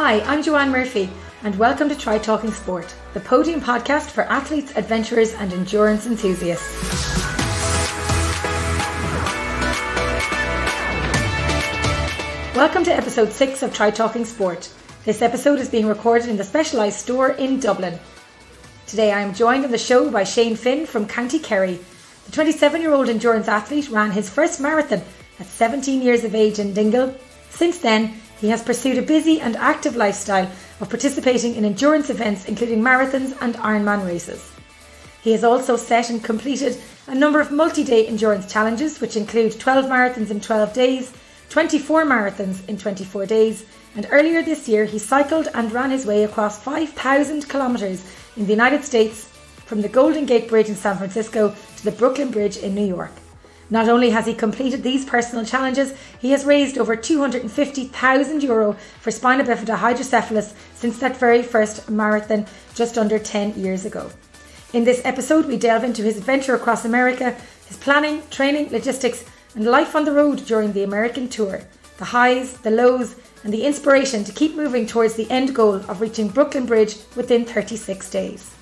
Hi, I'm Joanne Murphy, and welcome to Try Talking Sport, the podium podcast for athletes, adventurers and endurance enthusiasts. Welcome to episode 6 of Try Talking Sport. This episode is being recorded in the Specialized store in Dublin. Today I am joined on the show by Shane Finn from County Kerry. The 27-year-old endurance athlete ran his first marathon at 17 years of age in Dingle. Since then, he has pursued a busy and active lifestyle of participating in endurance events including marathons and IRONMAN races. He has also set and completed a number of multi-day endurance challenges which include 12 marathons in 12 days, 24 marathons in 24 days, and earlier this year he cycled and ran his way across 5,000 kilometres in the United States from the Golden Gate Bridge in San Francisco to the Brooklyn Bridge in New York. Not only has he completed these personal challenges, he has raised over €250,000 for spina bifida hydrocephalus since that very first marathon just under 10 years ago. In this episode, we delve into his adventure across America, his planning, training, logistics, and life on the road during the American tour, the highs, the lows, and the inspiration to keep moving towards the end goal of reaching Brooklyn Bridge within 36 days.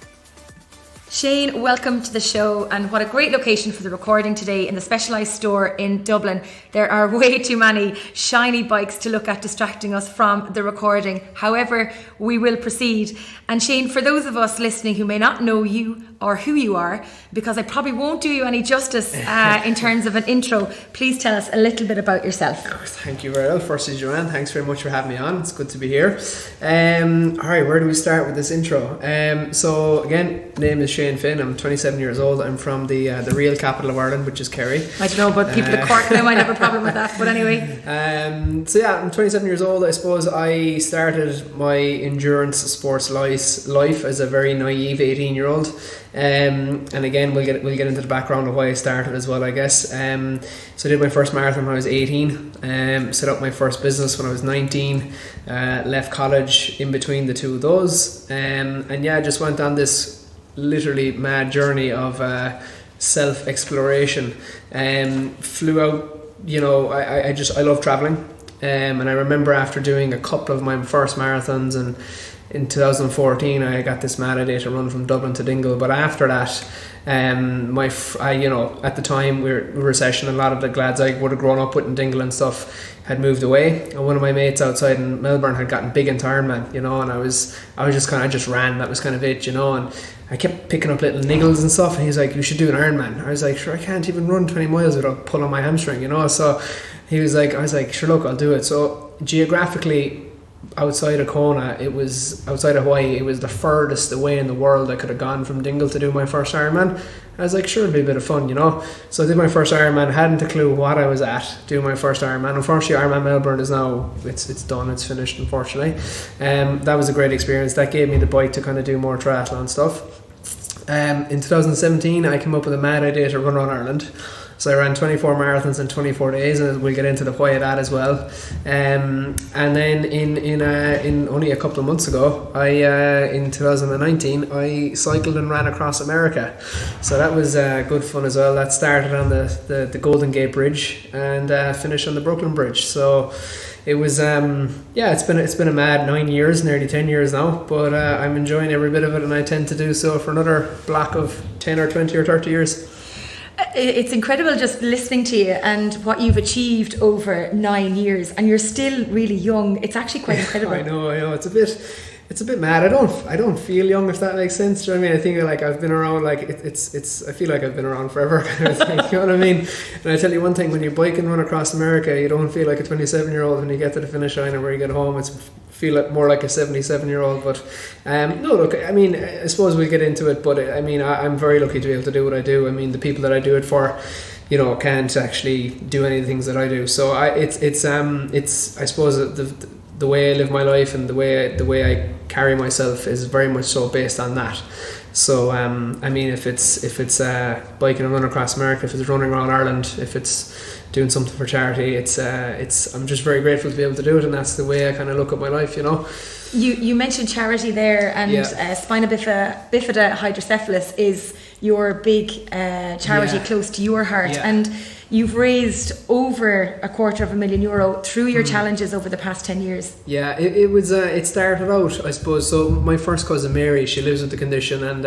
Shane, welcome to the show, and what a great location for the recording today in the Specialized store in Dublin. There are way too many shiny bikes to look at distracting us from the recording. However, we will proceed. And Shane, for those of us listening who may not know you or who you are, because I probably won't do you any justice in terms of an intro, please tell us a little bit about yourself. Thank you very much. Firstly, Joanne, thanks very much for having me on. It's good to be here. Alright, where do we start with this intro? So again, name is Shane Finn. I'm 27 years old. I'm from the real capital of Ireland, which is Kerry. I don't know, but people at Cork, they might have a problem with that, but anyway. So yeah, I'm 27 years old. I suppose I started my endurance sports life as a very naive 18-year-old. And again, we'll get into the background of why I started as well, I guess. So I did my first marathon when I was 18, set up my first business when I was 19, left college in between the two of those, and yeah, just went on this literally mad journey of self-exploration. Flew out, I love traveling, and I remember after doing a couple of my first marathons, and in 2014 I got this mad idea to run from Dublin to Dingle. But after that, at the time we were in recession, a lot of the lads I would have grown up with in Dingle and stuff had moved away, and one of my mates outside in Melbourne had gotten big into Ironman, and I just ran. That was kind of it, and I kept picking up little niggles and stuff, and he was like, "You should do an Ironman." I was like, "Sure, I can't even run 20 miles without pulling my hamstring," So he was like, I was like, "Sure, look, I'll do it." So geographically, outside of Kona, outside of Hawaii, it was the furthest away in the world I could have gone from Dingle to do my first Ironman. I was like, sure, it'll be a bit of fun, So I did my first Ironman, hadn't a clue what I was at doing my first Ironman. Unfortunately, Ironman Melbourne is now, it's done, it's finished, unfortunately. That was a great experience. That gave me the bite to kind of do more triathlon stuff. In 2017, I came up with a mad idea to run around Ireland. So I ran 24 marathons in 24 days, and we'll get into the why of that as well. And then in only a couple of months ago, in 2019, I cycled and ran across America. So that was good fun as well. That started on the Golden Gate Bridge and finished on the Brooklyn Bridge. So it was it's been a mad 9 years, nearly 10 years now, but I'm enjoying every bit of it, and I tend to do so for another block of 10 or 20 or 30 years. It's incredible just listening to you and what you've achieved over 9 years, and you're still really young. It's actually quite incredible. I know. It's a bit mad. I don't feel young, if that makes sense. Do you know what I mean? I think like I've been around, like I feel like I've been around forever kind of thing. You know what I mean? And I tell you one thing: when you bike and run across America, you don't feel like a 27-year-old when you get to the finish line, and where you get home, feel like more like a 77-year-old. But no, look, I mean, I suppose we'll get into it. But I'm very lucky to be able to do what I do. I mean, the people that I do it for, can't actually do any of the things that I do. So it's I suppose the way I live my life and the way I carry myself is very much so based on that. So if it's biking and running across America, if it's running around Ireland, if it's doing something for charity, it's I'm just very grateful to be able to do it, and that's the way I kind of look at my life. You mentioned charity there, and spina bifida hydrocephalus is your big charity close to your heart. And you've raised over €250,000 through your challenges over the past 10 years. Yeah, it started out, I suppose. So my first cousin Mary, she lives with the condition, and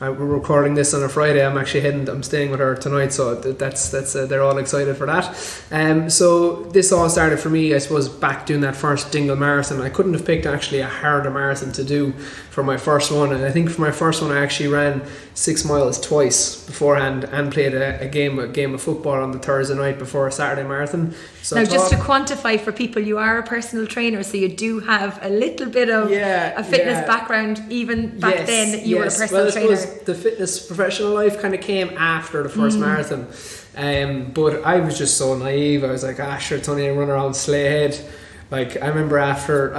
we're recording this on a Friday. I'm staying with her tonight, so that's they're all excited for that. So this all started for me, I suppose, back doing that first Dingle Marathon. I couldn't have picked actually a harder marathon to do for my first one, and I think for my first one I actually ran 6 miles twice beforehand and played a game of football on the Thursday night before a Saturday marathon. So now, just to quantify for people, you are a personal trainer, so you do have a little bit of a fitness background. Even back then, you were a personal trainer. The fitness professional life kind of came after the first marathon, but I was just so naive. I was like, sure, it's only a run around Slayhead. Like, I've never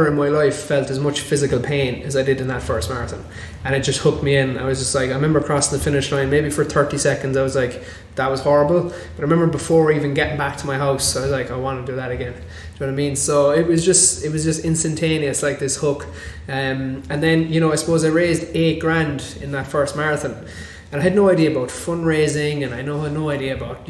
in my life felt as much physical pain as I did in that first marathon, and it just hooked me in. I was just like, I remember crossing the finish line maybe for 30 seconds. I was like, that was horrible. But I remember before even getting back to my house, I was like, I want to do that again. Do you know what I mean? So it was just instantaneous, like this hook. And then, I suppose I raised $8,000 in that first marathon, and I had no idea about fundraising, and I had no idea about,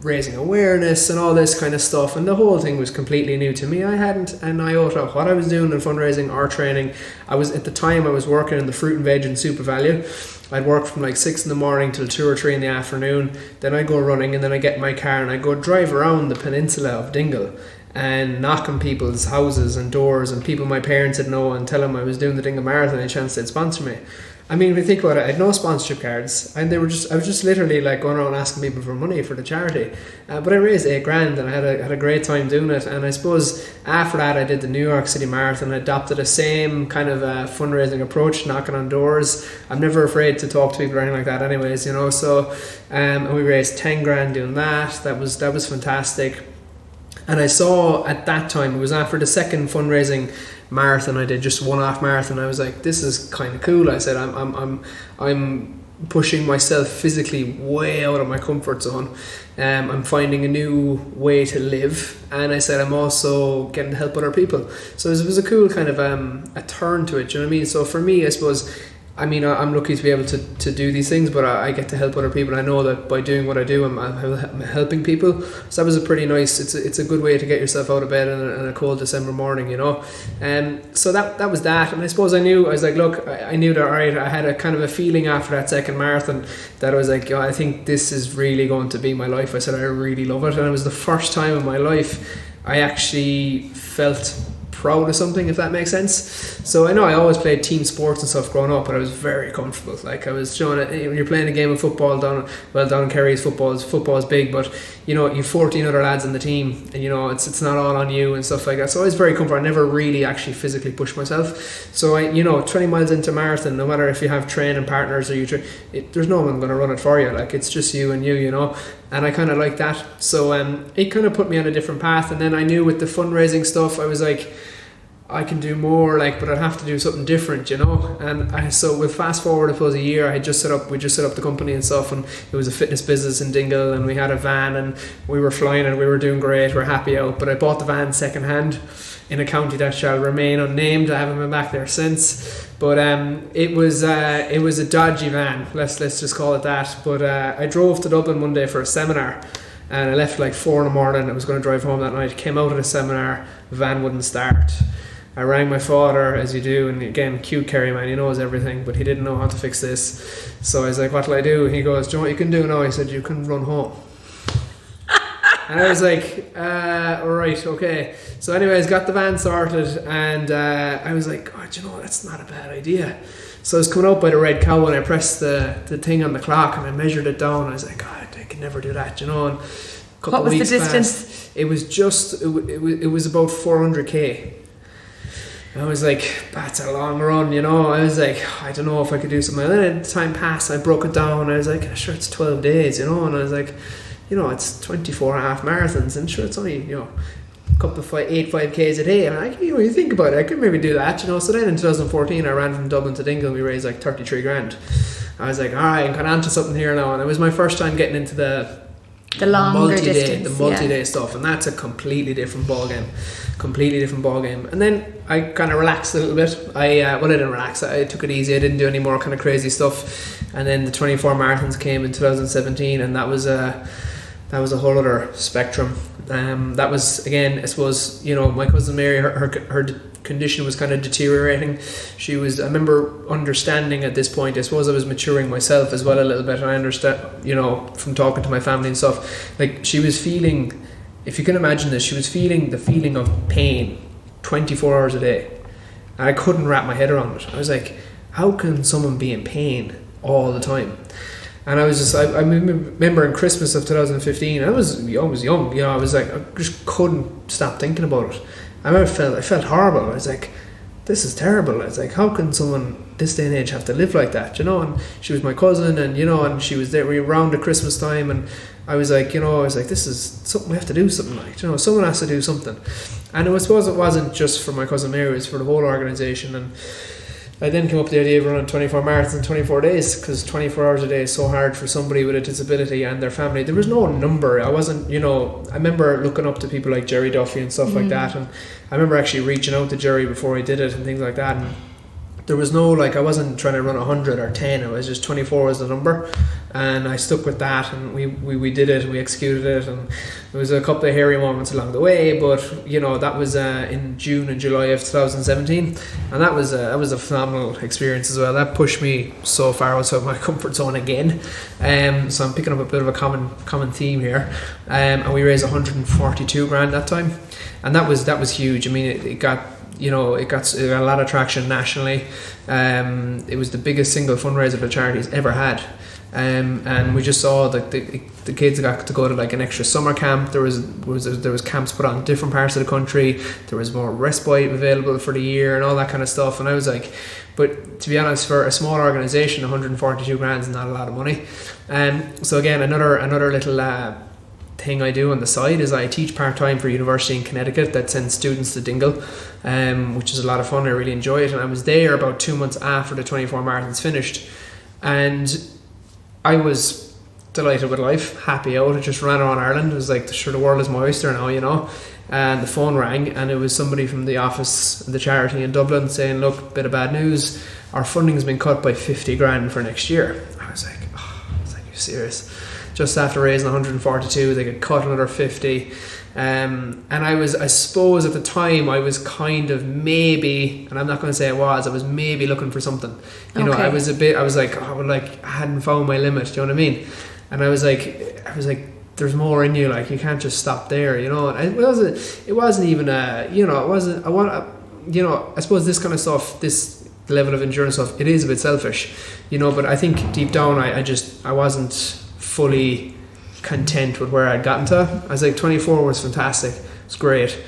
raising awareness and all this kind of stuff, and the whole thing was completely new to me. I hadn't an iota of what I was doing in fundraising or training. I was working in the fruit and veg and Super Value. I'd work from like 6 in the morning till 2 or 3 in the afternoon. Then I'd go running, and then I get in my car and I go drive around the peninsula of Dingle and knock on people's houses and doors, and people my parents would know, and tell them I was doing the Dingle Marathon and a chance they'd sponsor me. I mean, if you think about it, I had no sponsorship cards, and I was just literally like going around asking people for money for the charity. But I raised $8,000, and I had a great time doing it. And I suppose after that, I did the New York City Marathon. I adopted the same kind of fundraising approach, knocking on doors. I'm never afraid to talk to people or anything like that, anyways. So and we raised $10,000 doing that. That was fantastic. And I saw at that time, it was after the second fundraising marathon I did, just one-off marathon. I was like, this is kind of cool. I said, I'm pushing myself physically way out of my comfort zone. I'm finding a new way to live, and I said I'm also getting to help other people. So it was a cool kind of a turn to it. Do you know what I mean? So for me, I suppose, I'm lucky to be able to do these things, but I get to help other people. I know that by doing what I do, I'm helping people. So that was a pretty nice, it's a good way to get yourself out of bed on a cold December morning, So that was that. And I suppose I knew that, all right, I had a kind of a feeling after that second marathon that I was like, I think this is really going to be my life. I said, I really love it. And it was the first time in my life I actually felt proud of something, if that makes sense. So I know I always played team sports and stuff growing up, but I was very comfortable. Like, I was showing it when you're playing a game of football down in Kerry's, football is big, but you've 14 other lads in the team, and it's not all on you and stuff like that. So I was very comfortable. I never really actually physically pushed myself. So 20 miles into marathon, no matter if you have training partners or there's no one going to run it for you. Like, it's just you and you, and I kind of like that. So it kind of put me on a different path. And then I knew with the fundraising stuff, I was like, I can do more, but I'd have to do something different, And so with fast forward, I suppose a year, we just set up the company and stuff, and it was a fitness business in Dingle, and we had a van, and we were flying it, we were doing great, we're happy out. But I bought the van second hand in a county that shall remain unnamed. I haven't been back there since. But it was a dodgy van, let's just call it that. But I drove to Dublin one day for a seminar, and I left like 4 in the morning. I was going to drive home that night, came out of the seminar, the van wouldn't start. I rang my father, as you do, and again, cute Kerry man, he knows everything, but he didn't know how to fix this. So I was like, what'll I do? He goes, do you know what you can do now? I said, you can run home. And I was like, alright, okay. So anyways, got the van sorted, and I was like, do you know, that's not a bad idea. So I was coming out by the Red Cow, and I pressed the thing on the clock, and I measured it down. I was like, I can never do that, And what was the distance? Passed. It was about 400k. I was like, that's a long run, I was like, I don't know if I could do something. And then as time passed, I broke it down. I was like, sure, it's 12 days, And I was like, it's 24 and a half marathons, and sure, it's only, a couple of 5Ks a day. And you think about it, I could maybe do that, So then in 2014, I ran from Dublin to Dingle, and we raised like 33 grand. I was like, all right, I'm kind of onto something here now. And it was my first time getting into the the longer multi-day, distance, the multi-day stuff, and that's a completely different ball game. And then I kind of relaxed a little bit. I didn't relax. I took it easy. I didn't do any more kind of crazy stuff. And then the 24 marathons came in 2017, and that was a whole other spectrum. That was, again, I suppose, my cousin Mary, her condition was kind of deteriorating. I remember understanding at this point, I suppose I was maturing myself as well a little bit, and I understand, from talking to my family and stuff, like she was feeling, if you can imagine this, she was feeling the feeling of pain 24 hours a day. And I couldn't wrap my head around it. I was like, how can someone be in pain all the time? And I was I remember in Christmas of 2015, I was young, I was like, I just couldn't stop thinking about it. I felt horrible. I was like, this is terrible. I was like, how can someone this day and age have to live like that, And she was my cousin, and and she was there. We were around at Christmas time, and I was like, this is something we have to do something like, someone has to do something. And I suppose it wasn't just for my cousin Mary, it was for the whole organisation. And I then came up with the idea of running 24 marathons in 24 days, because 24 hours a day is so hard for somebody with a disability and their family. There was no number. I wasn't, I remember looking up to people like Jerry Duffy and stuff like that, and I remember actually reaching out to Jerry before I did it and things like that, and there was no, I wasn't trying to run 100 or 10, it was just 24 was the number, and I stuck with that, and we did it, we executed it, and there was a couple of hairy moments along the way, but that was in June and July of 2017, and that was a phenomenal experience as well. That pushed me so far outside my comfort zone again, so I'm picking up a bit of a common theme here, and we raised 142 grand that time, and that was huge. I mean, it got a lot of traction nationally. It was the biggest single fundraiser the charity's ever had, and we just saw that the kids got to go to an extra summer camp. There was camps put on in different parts of the country. There was more respite available for the year and all that kind of stuff. And I was like, but to be honest, for a small organisation, 142 grand is not a lot of money. So again, another little thing I do on the side is I teach part-time for a university in Connecticut that sends students to Dingle, which is a lot of fun. I really enjoy it, and I was there about 2 months after the 24 marathons finished, and I was delighted with life, happy out. I just ran around Ireland. It was like, sure, the world is my oyster now, and the phone rang, and it was somebody from the office of the charity in Dublin saying, look, bit of bad news, our funding's been cut by 50 grand for next year. I was like, are you serious? Just after raising 142, they could cut another 50, and I suppose at the time I was kind of maybe, and I'm not going to say I was maybe looking for something. I was like, I hadn't found my limit. Do you know what I mean? And I was like, there's more in you. Like, you can't just stop there. And it wasn't even I suppose this kind of stuff, this level of endurance stuff, it is a bit selfish, But I think deep down, I wasn't fully content with where I'd gotten to. I was like, 24 was fantastic, it's great,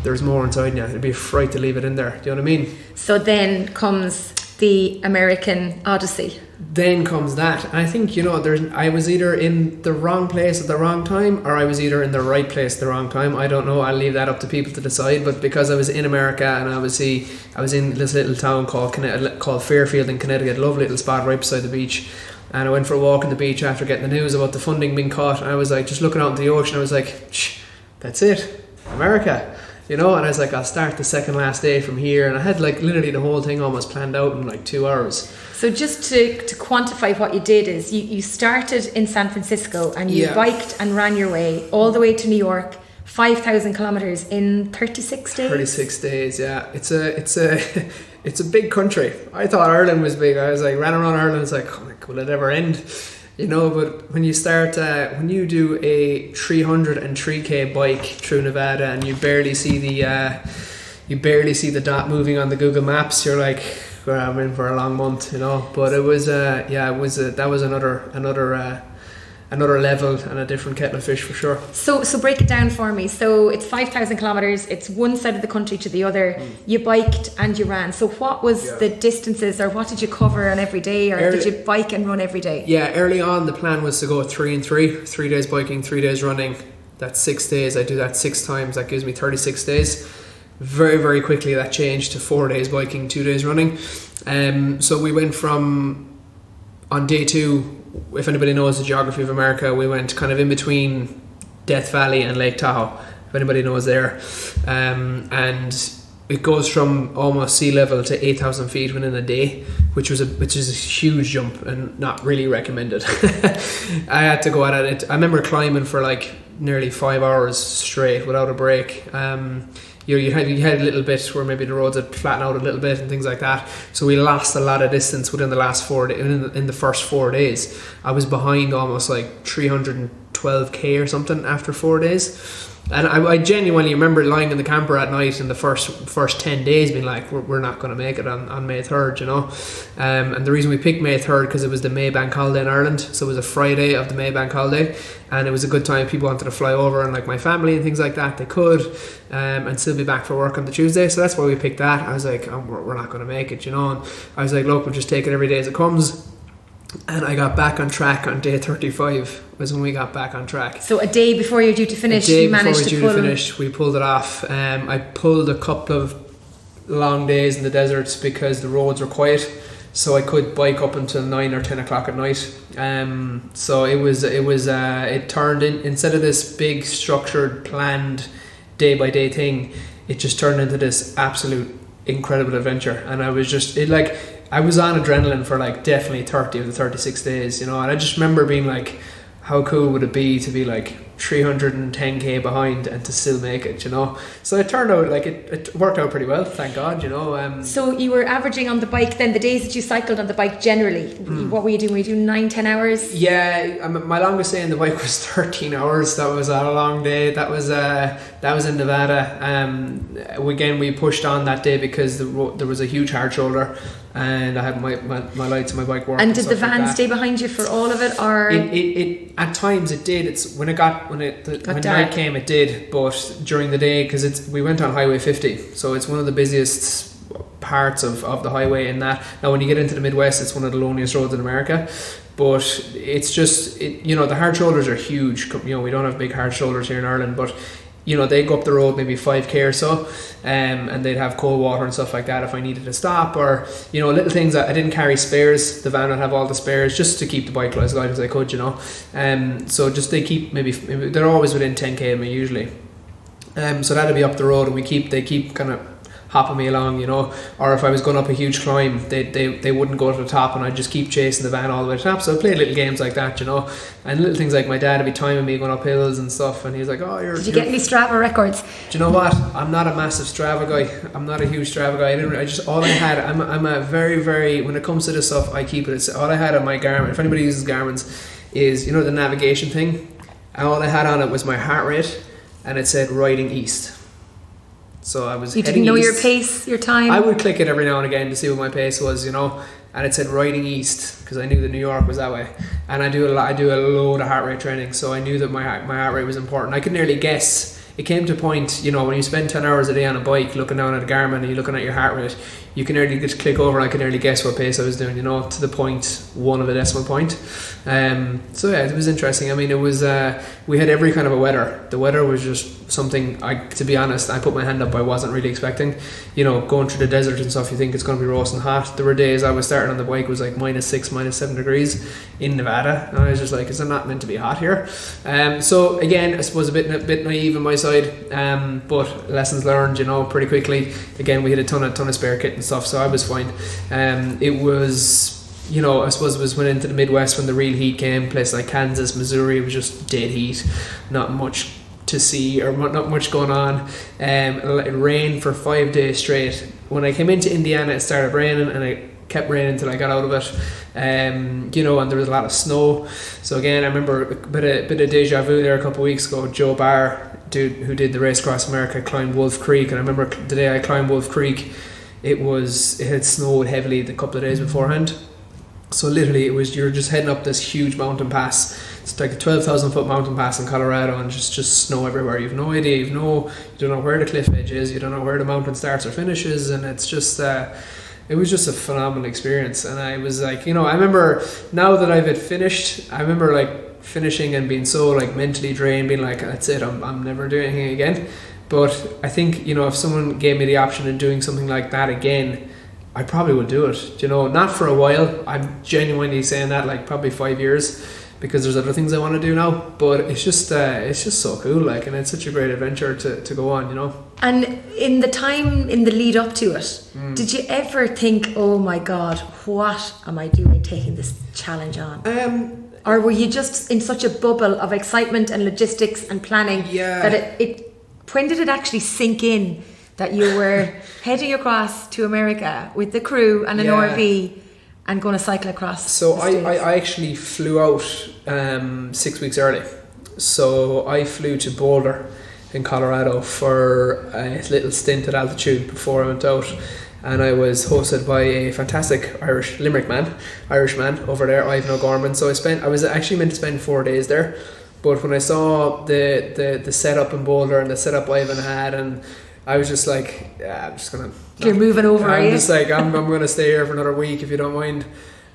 there's more inside you, it'd be a fright to leave it in there. Do you know what I mean? So then comes the American Odyssey. Then comes that, and I think I was either in the wrong place at the wrong time, or I was either in the right place at the wrong time. I don't know, I'll leave that up to people to decide. But because I was in America, and I was in this little town called Fairfield in Connecticut, lovely little spot right beside the beach. And I went for a walk on the beach after getting the news about the funding being cut. And I was like, just looking out into the ocean, I was like, that's it, America, And I was like, I'll start the second last day from here. And I had literally the whole thing almost planned out in 2 hours. So just to quantify what you did is you started in San Francisco, and you biked and ran your way all the way to New York, 5,000 kilometers in 36 days. 36 days, yeah. It's a big country. I thought Ireland was big. I was like, ran around Ireland. It's like, will it ever end? But when you start, when you do a 303k bike through Nevada, and you barely see the dot moving on the Google Maps, you're like, well, I'm in for a long month, But it was, that was another level and a different kettle of fish for sure. So break it down for me. So it's 5,000 kilometers. It's one side of the country to the other. You biked and you ran. So what was the distances, or what did you cover on every day, or did you bike and run every day? Yeah, early on the plan was to go 3 and 3. 3 days biking, 3 days running. That's 6 days. I do that 6 times. That gives me 36 days. Very, very quickly that changed to 4 days biking, 2 days running. So we went from, on day 2, if anybody knows the geography of America, we went kind of in between Death Valley and Lake Tahoe, if anybody knows there. And it goes from almost sea level to 8,000 feet within a day, which is a huge jump and not really recommended. I had to go at it. I remember climbing for like nearly 5 hours straight without a break. You had a little bit where maybe the roads had flattened out a little bit and things like that. So we lost a lot of distance within the last 4 days. In the first 4 days, I was behind almost like 312k or something after 4 days. And I genuinely remember lying in the camper at night in the first 10 days being like, we're not going to make it on May 3rd, you know. And the reason we picked May 3rd because it was the May Bank holiday in Ireland, so it was a Friday of the May Bank holiday, and it was a good time. People wanted to fly over, and like my family and things like that, they could, and still be back for work on the Tuesday. So that's why we picked that. I was like, we're not going to make it, you know. And I was like, look, we'll just take it every day as it comes. And I got back on track on day 35 was when we got back on track. So a day before you're due to finish, you managed to pull... we pulled it off. I pulled a couple of long days in the deserts because the roads were quiet, so I could bike up until 9 or 10 o'clock at night. So it turned in, instead of this big structured planned day by day thing, it just turned into this absolute incredible adventure. And I was just I was on adrenaline for like definitely 30 of the 36 days, you know, and I just remember being like, how cool would it be to be like 310k behind and to still make it, you know? So it turned out like it worked out pretty well, thank God, you know. So you were averaging on the bike then, the days that you cycled on the bike generally, what were you doing? Were you doing 9-10 hours? Yeah, my longest day on the bike was 13 hours. That was a long day. That was in Nevada. Again, we pushed on that day because there was a huge hard shoulder, and I had my lights and my bike working. And did the van stay behind you for all of it, or it at times it did. It's when night came, it did. But during the day, because we went on Highway 50, so it's one of the busiest parts of the highway. In that, now when you get into the Midwest, it's one of the loneliest roads in America. But it's just the hard shoulders are huge. You know, we don't have big hard shoulders here in Ireland, but you know, they go up the road maybe 5k or so, and they'd have cold water and stuff like that if I needed to stop, or you know, little things. I didn't carry spares. The van would have all the spares just to keep the bike as light as I could, you know. So just they keep maybe they're always within 10k of me usually. So that'd be up the road, and they keep kind of hopping me along, you know. Or if I was going up a huge climb, they wouldn't go to the top, and I'd just keep chasing the van all the way to the top. So I played little games like that, you know, and little things like my dad would be timing me going up hills and stuff, and he's like, did you get any Strava records? Do you know what? I'm not a massive Strava guy. I'm not a huge Strava guy. I'm a very, very, when it comes to this stuff, I keep it. All I had on my Garmin, if anybody uses Garmin's, is, you know, the navigation thing, and all I had on it was my heart rate, and it said riding east. So I was. You didn't know your pace, your time? I would click it every now and again to see what my pace was, you know, and it said riding east because I knew that New York was that way, and I do a load of heart rate training, so I knew that my heart rate was important. I could nearly guess. It came to a point, you know, when you spend 10 hours a day on a bike looking down at a Garmin and you're looking at your heart rate, you can nearly just click over and I could nearly guess what pace I was doing, you know, to the point, one of a decimal point. So yeah, it was interesting. I mean, it was, we had every kind of a weather. The weather was just something, to be honest, I put my hand up, I wasn't really expecting. You know, going through the desert and stuff, you think it's going to be roasting hot. There were days I was starting on the bike, it was like -6, -7 degrees in Nevada, and I was just like, is it not meant to be hot here? So again, I suppose a bit naive on my side, but lessons learned, you know, pretty quickly. Again, we had a ton of spare kit and stuff, so I was fine. It was, you know, I suppose it was went into the Midwest when the real heat came. Places like Kansas, Missouri, it was just dead heat, not much to see or not much going on. It rained for 5 days straight. When I came into Indiana, it started raining, and it kept raining until I got out of it. You know, and there was a lot of snow. So again, I remember a bit of deja vu there a couple of weeks ago. Joe Barr, dude who did the Race Across America, climbed Wolf Creek, and I remember the day I climbed Wolf Creek, it had snowed heavily the couple of days beforehand. So literally you're just heading up this huge mountain pass. It's like a 12,000 foot mountain pass in Colorado, and just snow everywhere. You've no idea, you don't know where the cliff edge is, you don't know where the mountain starts or finishes, and it's just it was just a phenomenal experience. And I was like, you know, I remember now that I've finished, I remember like finishing and being so like mentally drained, being like, that's it, I'm never doing anything again. But I think, you know, if someone gave me the option of doing something like that again, I probably would do it. Not for a while. I'm genuinely saying that, like probably 5 years, because there's other things I want to do now. But it's just so cool, like, and it's such a great adventure to go on. And in the lead up to it, did you ever think, oh my God, what am I doing taking this challenge on? Or were you just in such a bubble of excitement and logistics and planning that when did it actually sink in that you were heading across to America with the crew and an RV and going to cycle across? So I actually flew out 6 weeks early. So I flew to Boulder in Colorado for a little stint at altitude before I went out, and I was hosted by a fantastic Irishman over there, Ivan O'Gorman. So I was actually meant to spend 4 days there, but when I saw the setup in Boulder and the setup Ivan had, and I was just like, I'm just gonna. You're moving over, are you? I'm just like, I'm gonna stay here for another week if you don't mind.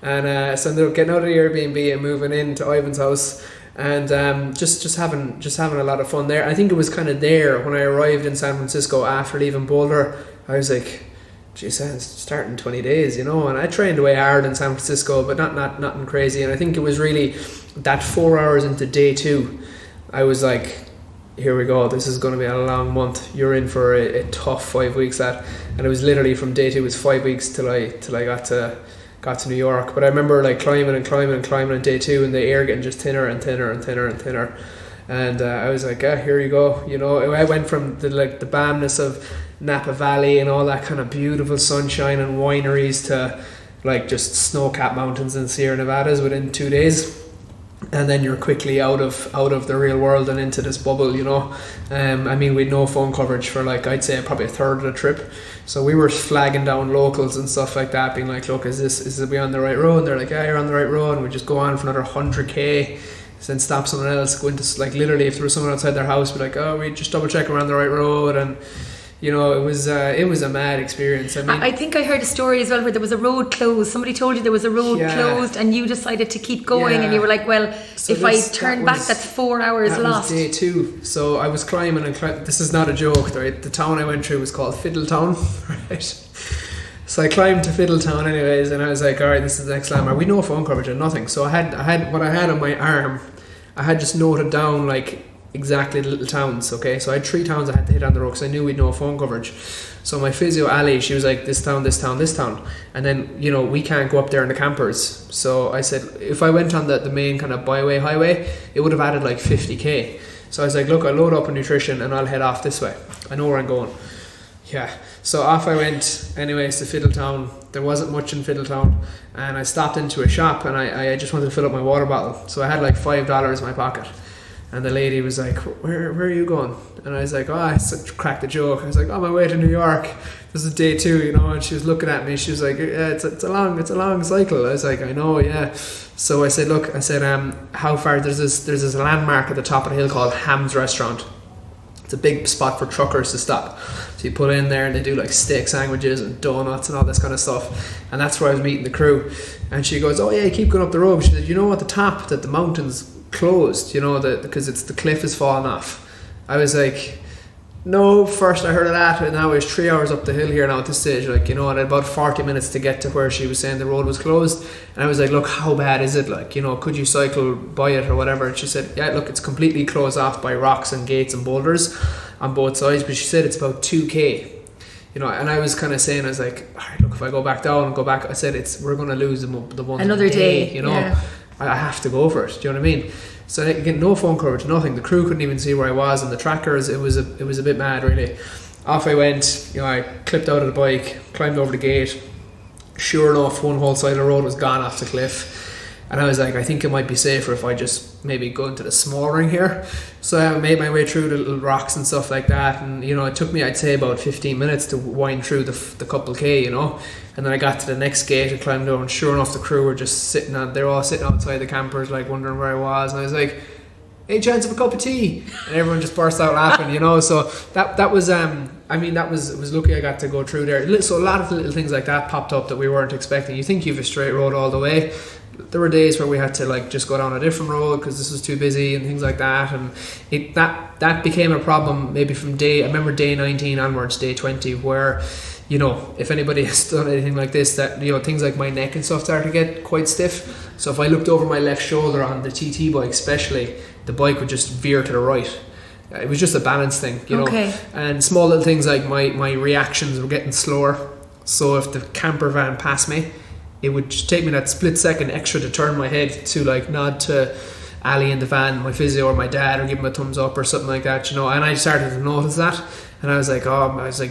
And so I ended up getting out of the Airbnb and moving into Ivan's house, and just having a lot of fun there. I think it was kind of there when I arrived in San Francisco after leaving Boulder. I was like, geez, it's starting 20 days, and I trained away hard in San Francisco, but nothing crazy. And I think it was really that 4 hours into day 2, I was like, here we go, this is going to be a long month. You're in for a tough 5 weeks, that. And it was literally from day 2, it was 5 weeks till I got to New York. But I remember like climbing on day 2, and the air getting just thinner and thinner and thinner and thinner. And I was like, here you go. I went from the balmness of Napa Valley and all that kind of beautiful sunshine and wineries to like just snow-capped mountains in Sierra Nevadas within 2 days. And then you're quickly out of the real world and into this bubble, I mean, we had no phone coverage for like, I'd say probably a third of the trip. So we were flagging down locals and stuff like that, being like, look, is we on the right road? And they're like, yeah, you're on the right road. And we just go on for another 100k, then stop someone else, go into, like, literally if there was someone outside their house, be like, oh, we just double check we're on the right road. And it was a mad experience. I mean, I think I heard a story as well where there was a road closed. Somebody told you there was a road closed, and you decided to keep going, and you were like, well, so if I turn back, that's 4 hours lost. That was day 2. So I was climbing and this is not a joke, right? The town I went through was called Fiddletown, right? So I climbed to Fiddletown anyways, and I was like, all right, this is the next landmark. We no phone coverage and nothing. So I had what I had on my arm, I had just noted down like exactly the little towns, okay? So I had 3 towns I had to hit on the road because I knew we'd no phone coverage. So my physio, Ali, she was like, this town, this town, this town. And then, we can't go up there in the campers. So I said, if I went on the main kind of byway, highway, it would have added like 50k. So I was like, look, I'll load up on nutrition and I'll head off this way. I know where I'm going. Yeah. So off I went anyways to Fiddletown. There wasn't much in Fiddletown. And I stopped into a shop and I just wanted to fill up my water bottle. So I had like $5 in my pocket. And the lady was like, where are you going? And I was like, I cracked a joke. I was like, on my way to New York. This is day 2, and she was looking at me. She was like, yeah, it's a long cycle. I was like, I know, yeah. So I said, look, how far? There's this landmark at the top of the hill called Ham's Restaurant. It's a big spot for truckers to stop. So you pull in there and they do like steak sandwiches and donuts and all this kind of stuff. And that's where I was meeting the crew. And she goes, oh yeah, keep going up the road. She said, at the top that the mountain's closed, because it's the cliff is falling off. I was like, no, first I heard of that, and now it's 3 hours up the hill here now at this stage, and about 40 minutes to get to where she was saying the road was closed. And I was like, look, how bad is it? Like, could you cycle by it or whatever? And she said, yeah, look, it's completely closed off by rocks and gates and boulders on both sides, but she said it's about 2k. And I was kind of saying, I was like, all right, look, if I go back down and go back, I said we're going to lose the one another day, Yeah. I have to go for it. Do you know what I mean? So again, no phone coverage, nothing. The crew couldn't even see where I was, and the trackers. It was a bit mad, really. Off I went. I clipped out of the bike, climbed over the gate. Sure enough, one whole side of the road was gone off the cliff, and I was like, I think it might be safer if I just maybe go into the small ring here. So I made my way through the little rocks and stuff like that, and it took me, I'd say, about 15 minutes to wind through the couple K, And then I got to the next gate and climbed over, and sure enough, the crew were just they're all sitting outside the campers, like wondering where I was. And I was like, any chance of a cup of tea? And everyone just burst out laughing, So that was, it was lucky I got to go through there. So a lot of little things like that popped up that we weren't expecting. You think you have a straight road all the way. There were days where we had to like just go down a different road because this was too busy and things like that, and that became a problem maybe from I remember day 19 onwards, day 20, where you know, if anybody has done anything like this, that, you know, things like my neck and stuff start to get quite stiff. So if I looked over my left shoulder on the TT bike especially, the bike would just veer to the right. It was just a balance thing, you know. And small little things like my reactions were getting slower. So if the camper van passed me, it would just take me that split second extra to turn my head to like nod to Ali in the van, my physio, or my dad, or give him a thumbs up or something like that, you know. And I started to notice that, and I was like,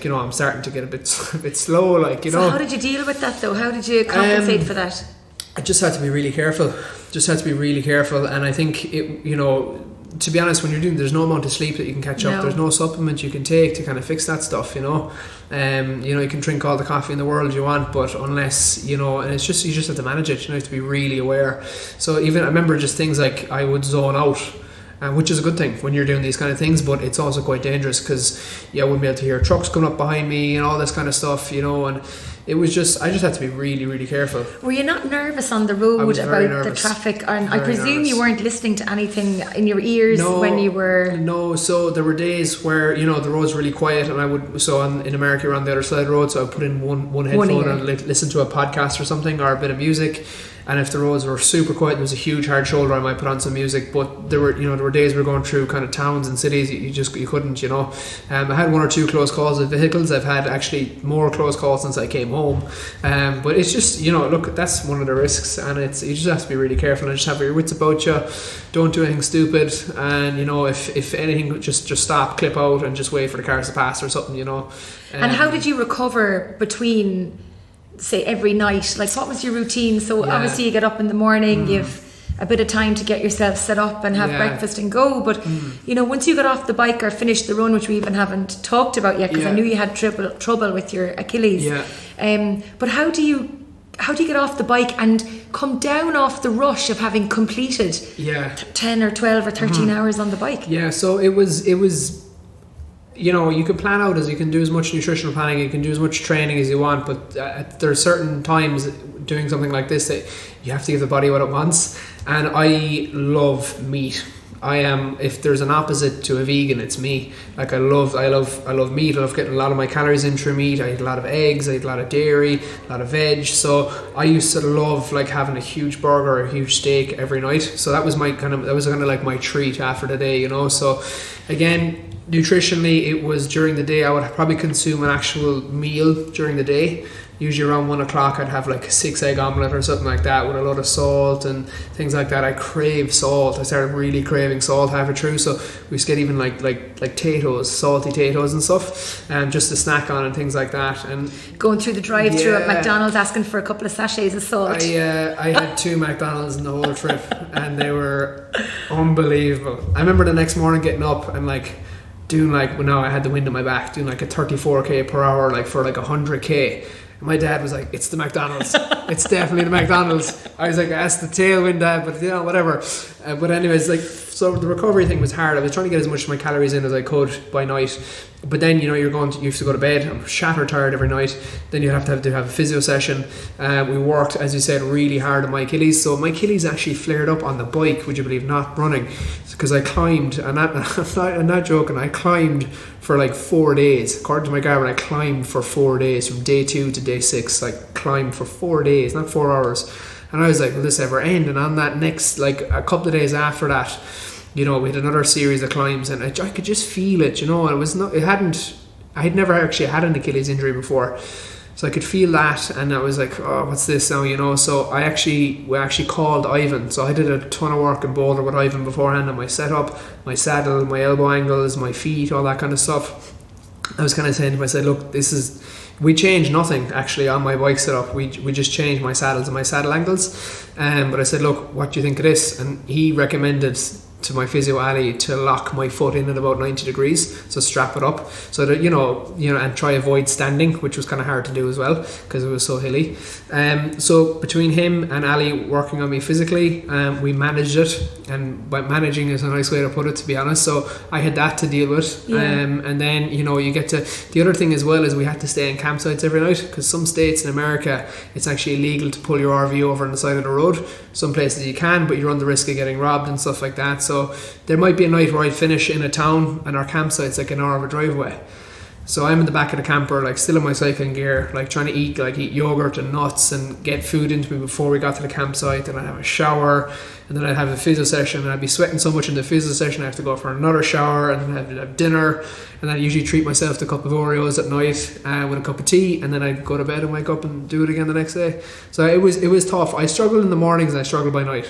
you know, I'm starting to get a bit slow, like, you know. So how did you deal with that though? How did you compensate for that? I just had to be really careful. And I think it, you know, to be honest, when you're doing, there's no amount of sleep that you can catch up. There's no supplement you can take to kind of fix that stuff, you know. You know, you can drink all the coffee in the world you want, but unless, you know, and it's just, you just have to manage it. You know, you have to be really aware. So even I remember just things like I would zone out, which is a good thing when you're doing these kind of things, but it's also quite dangerous because I wouldn't be able to hear trucks coming up behind me and all this kind of stuff, you know. And it was just, I just had to be really, really careful. Were you not nervous on the road about the traffic? And I presume nervous. You weren't listening to anything in your ears when you were... No, so there were days where, you know, the road's really quiet, and I would, in America you're on the other side of the road, so I would put in one headphone and listen to a podcast or something, or a bit of music. And if the roads were super quiet, there was a huge hard shoulder, I might put on some music. But there were days we were going through kind of towns and cities, you couldn't, you know. I had one or two close calls with vehicles. I've had actually more close calls since I came home. But it's just, you know, look, that's one of the risks, and you just have to be really careful and just have your wits about you. Don't do anything stupid, and, you know, if anything, just stop, clip out, and just wait for the cars to pass or something, you know. And how did you recover between, say, every night? Like, what was your routine? So obviously you get up in the morning, you've a bit of time to get yourself set up and have breakfast and go, but you know, once you got off the bike or finished the run, which we even haven't talked about yet, because I knew you had trouble with your Achilles, but how do you get off the bike and come down off the rush of having completed 10 or 12 or 13 hours on the bike? So it was, you know, you can plan out, as you can do as much nutritional planning, you can do as much training as you want, but there are certain times doing something like this that you have to give the body what it wants. And I love meat. If there's an opposite to a vegan, it's me. Like, I love meat. I love getting a lot of my calories in through meat. I eat a lot of eggs, I eat a lot of dairy, a lot of veg. So I used to love like having a huge burger or a huge steak every night. So that was kind of like my treat after the day, you know. So again, nutritionally, it was during the day I would probably consume an actual meal during the day. Usually around 1 o'clock I'd have like a 6-egg omelette or something like that with a lot of salt and things like that. I crave salt. I started really craving salt halfway through, so we used to get even like potatoes, salty potatoes and stuff, just to snack on and things like that. And going through the drive-through at McDonald's asking for a couple of sachets of salt. I had 2 McDonald's in the whole trip, and they were unbelievable. I remember the next morning getting up and like doing I had the wind in my back, doing like a 34k per hour, like for like 100k. My dad was like, "It's the McDonald's. It's definitely the McDonald's." I was like, "That's the tailwind, Dad," but you know, whatever. But anyways, like, so the recovery thing was hard. I was trying to get as much of my calories in as I could by night. But then, you know, you have to go to bed. I'm shattered tired every night. Then you have to have a physio session. We worked, as you said, really hard on my Achilles. So my Achilles actually flared up on the bike, would you believe, not running. Because I climbed, and I'm not joking, I climbed for like 4 days. According to my Garmin, I climbed for 4 days, from day 2 to day 6. Like, climbed for 4 days, not 4 hours. And I was like, will this ever end? And on that next, like a couple of days after that, you know, we had another series of climbs, and I could just feel it, you know. I had never actually had an Achilles injury before, so I could feel that, and I was like, oh, what's this now, you know. So we actually called Ivan. So I did a ton of work in Boulder with Ivan beforehand on my setup, my saddle, my elbow angles, my feet, all that kind of stuff. I was kind of saying to him, I said, look, we changed nothing actually on my bike setup. We just changed my saddles and my saddle angles. But I said, look, what do you think of this? And he recommended to my physio Ali to lock my foot in at about 90 degrees, so strap it up, so that you know, and try avoid standing, which was kind of hard to do as well because it was so hilly. So between him and Ali working on me physically, we managed it, and by managing is a nice way to put it, to be honest. So I had that to deal with, and then, you know, you get to the other thing as well, is we had to stay in campsites every night, because some states in America it's actually illegal to pull your RV over on the side of the road. Some places you can, but you run the risk of getting robbed and stuff like that. So there might be a night where I'd finish in a town and our campsite's like an hour of a drive away. So I'm in the back of the camper, like still in my cycling gear, like trying to eat yogurt and nuts and get food into me before we got to the campsite. And I'd have a shower, and then I'd have a physio session, and I'd be sweating so much in the physio session I have to go for another shower, and then I'd have dinner, and I'd usually treat myself to a cup of Oreos at night with a cup of tea, and then I'd go to bed and wake up and do it again the next day. So it was tough. I struggled in the mornings and I struggled by night,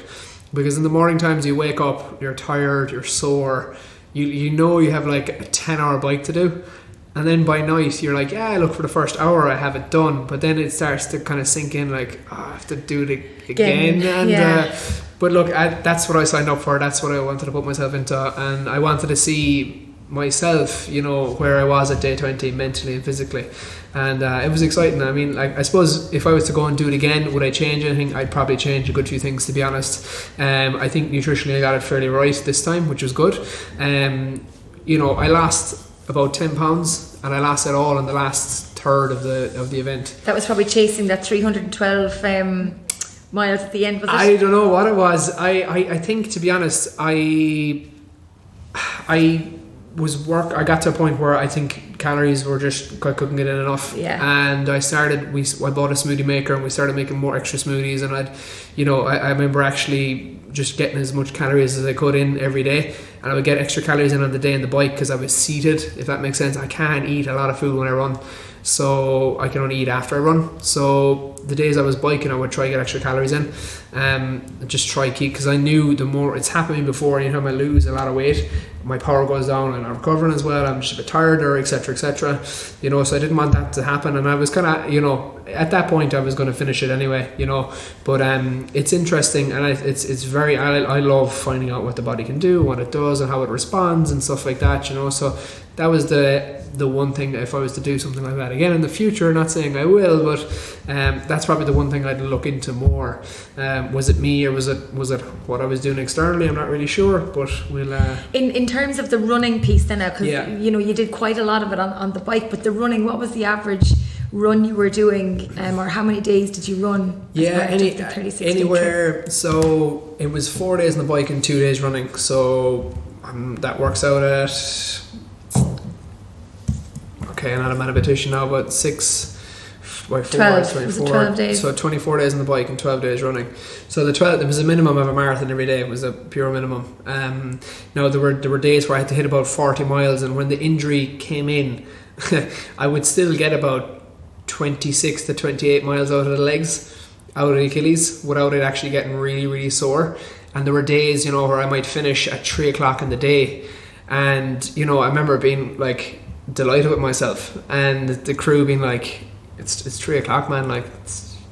because in the morning times you wake up, you're tired, you're sore, you know you have like a 10-hour bike to do. And then by night, you're like, yeah, look, for the first hour I have it done. But then it starts to kind of sink in, like, oh, I have to do it again. And but look, that's what I signed up for. That's what I wanted to put myself into. And I wanted to see myself, you know, where I was at day 20, mentally and physically. And it was exciting. I mean, like, I suppose if I was to go and do it again, would I change anything? I'd probably change a good few things, to be honest. I think nutritionally I got it fairly right this time, which was good. You know, I lost about 10 pounds, and I lost it all in the last third of the event. That was probably chasing that 312 miles at the end, was it? I don't know what it was. I think, to be honest, I got to a point where I think calories were just, I couldn't get in enough. Yeah. And I bought a smoothie maker, and we started making more extra smoothies, and I remember actually just getting as much calories as I could in every day, and I would get extra calories in on the day on the bike because I was seated, if that makes sense. I can't eat a lot of food when I run, so I can only eat after I run. So the days I was biking, I would try to get extra calories in, just try keep, because I knew the more, it's happened to me before, anytime I lose a lot of weight, my power goes down and I'm recovering as well, I'm just a bit tired, or etc, you know. So I didn't want that to happen, and I was kind of, you know, at that point I was going to finish it anyway, you know. But it's interesting, and it's very, I love finding out what the body can do, what it does, and how it responds and stuff like that, you know. So that was the one thing, if I was to do something like that again in the future, not saying I will, but that's probably the one thing I'd look into more. Was it me, or was it what I was doing externally? I'm not really sure, but we'll in terms of the running piece then, because you know, you did quite a lot of it on the bike, but the running, what was the run you were doing, or how many days did you run? Anywhere. So it was 4 days on the bike and 2 days running, so that works out at, okay, I'm not a mathematician now, but 6 by 4 12. 24. 12 days. So 24 days on the bike and 12 days running. So there was a minimum of a marathon every day. It was a pure minimum. Now there were days where I had to hit about 40 miles, and when the injury came in, I would still get about 26 to 28 miles out of the legs, out of the Achilles, without it actually getting really, really sore. And there were days, you know, where I might finish at 3 o'clock in the day, and, you know, I remember being like delighted with myself, and the crew being like, it's 3 o'clock, man, like, do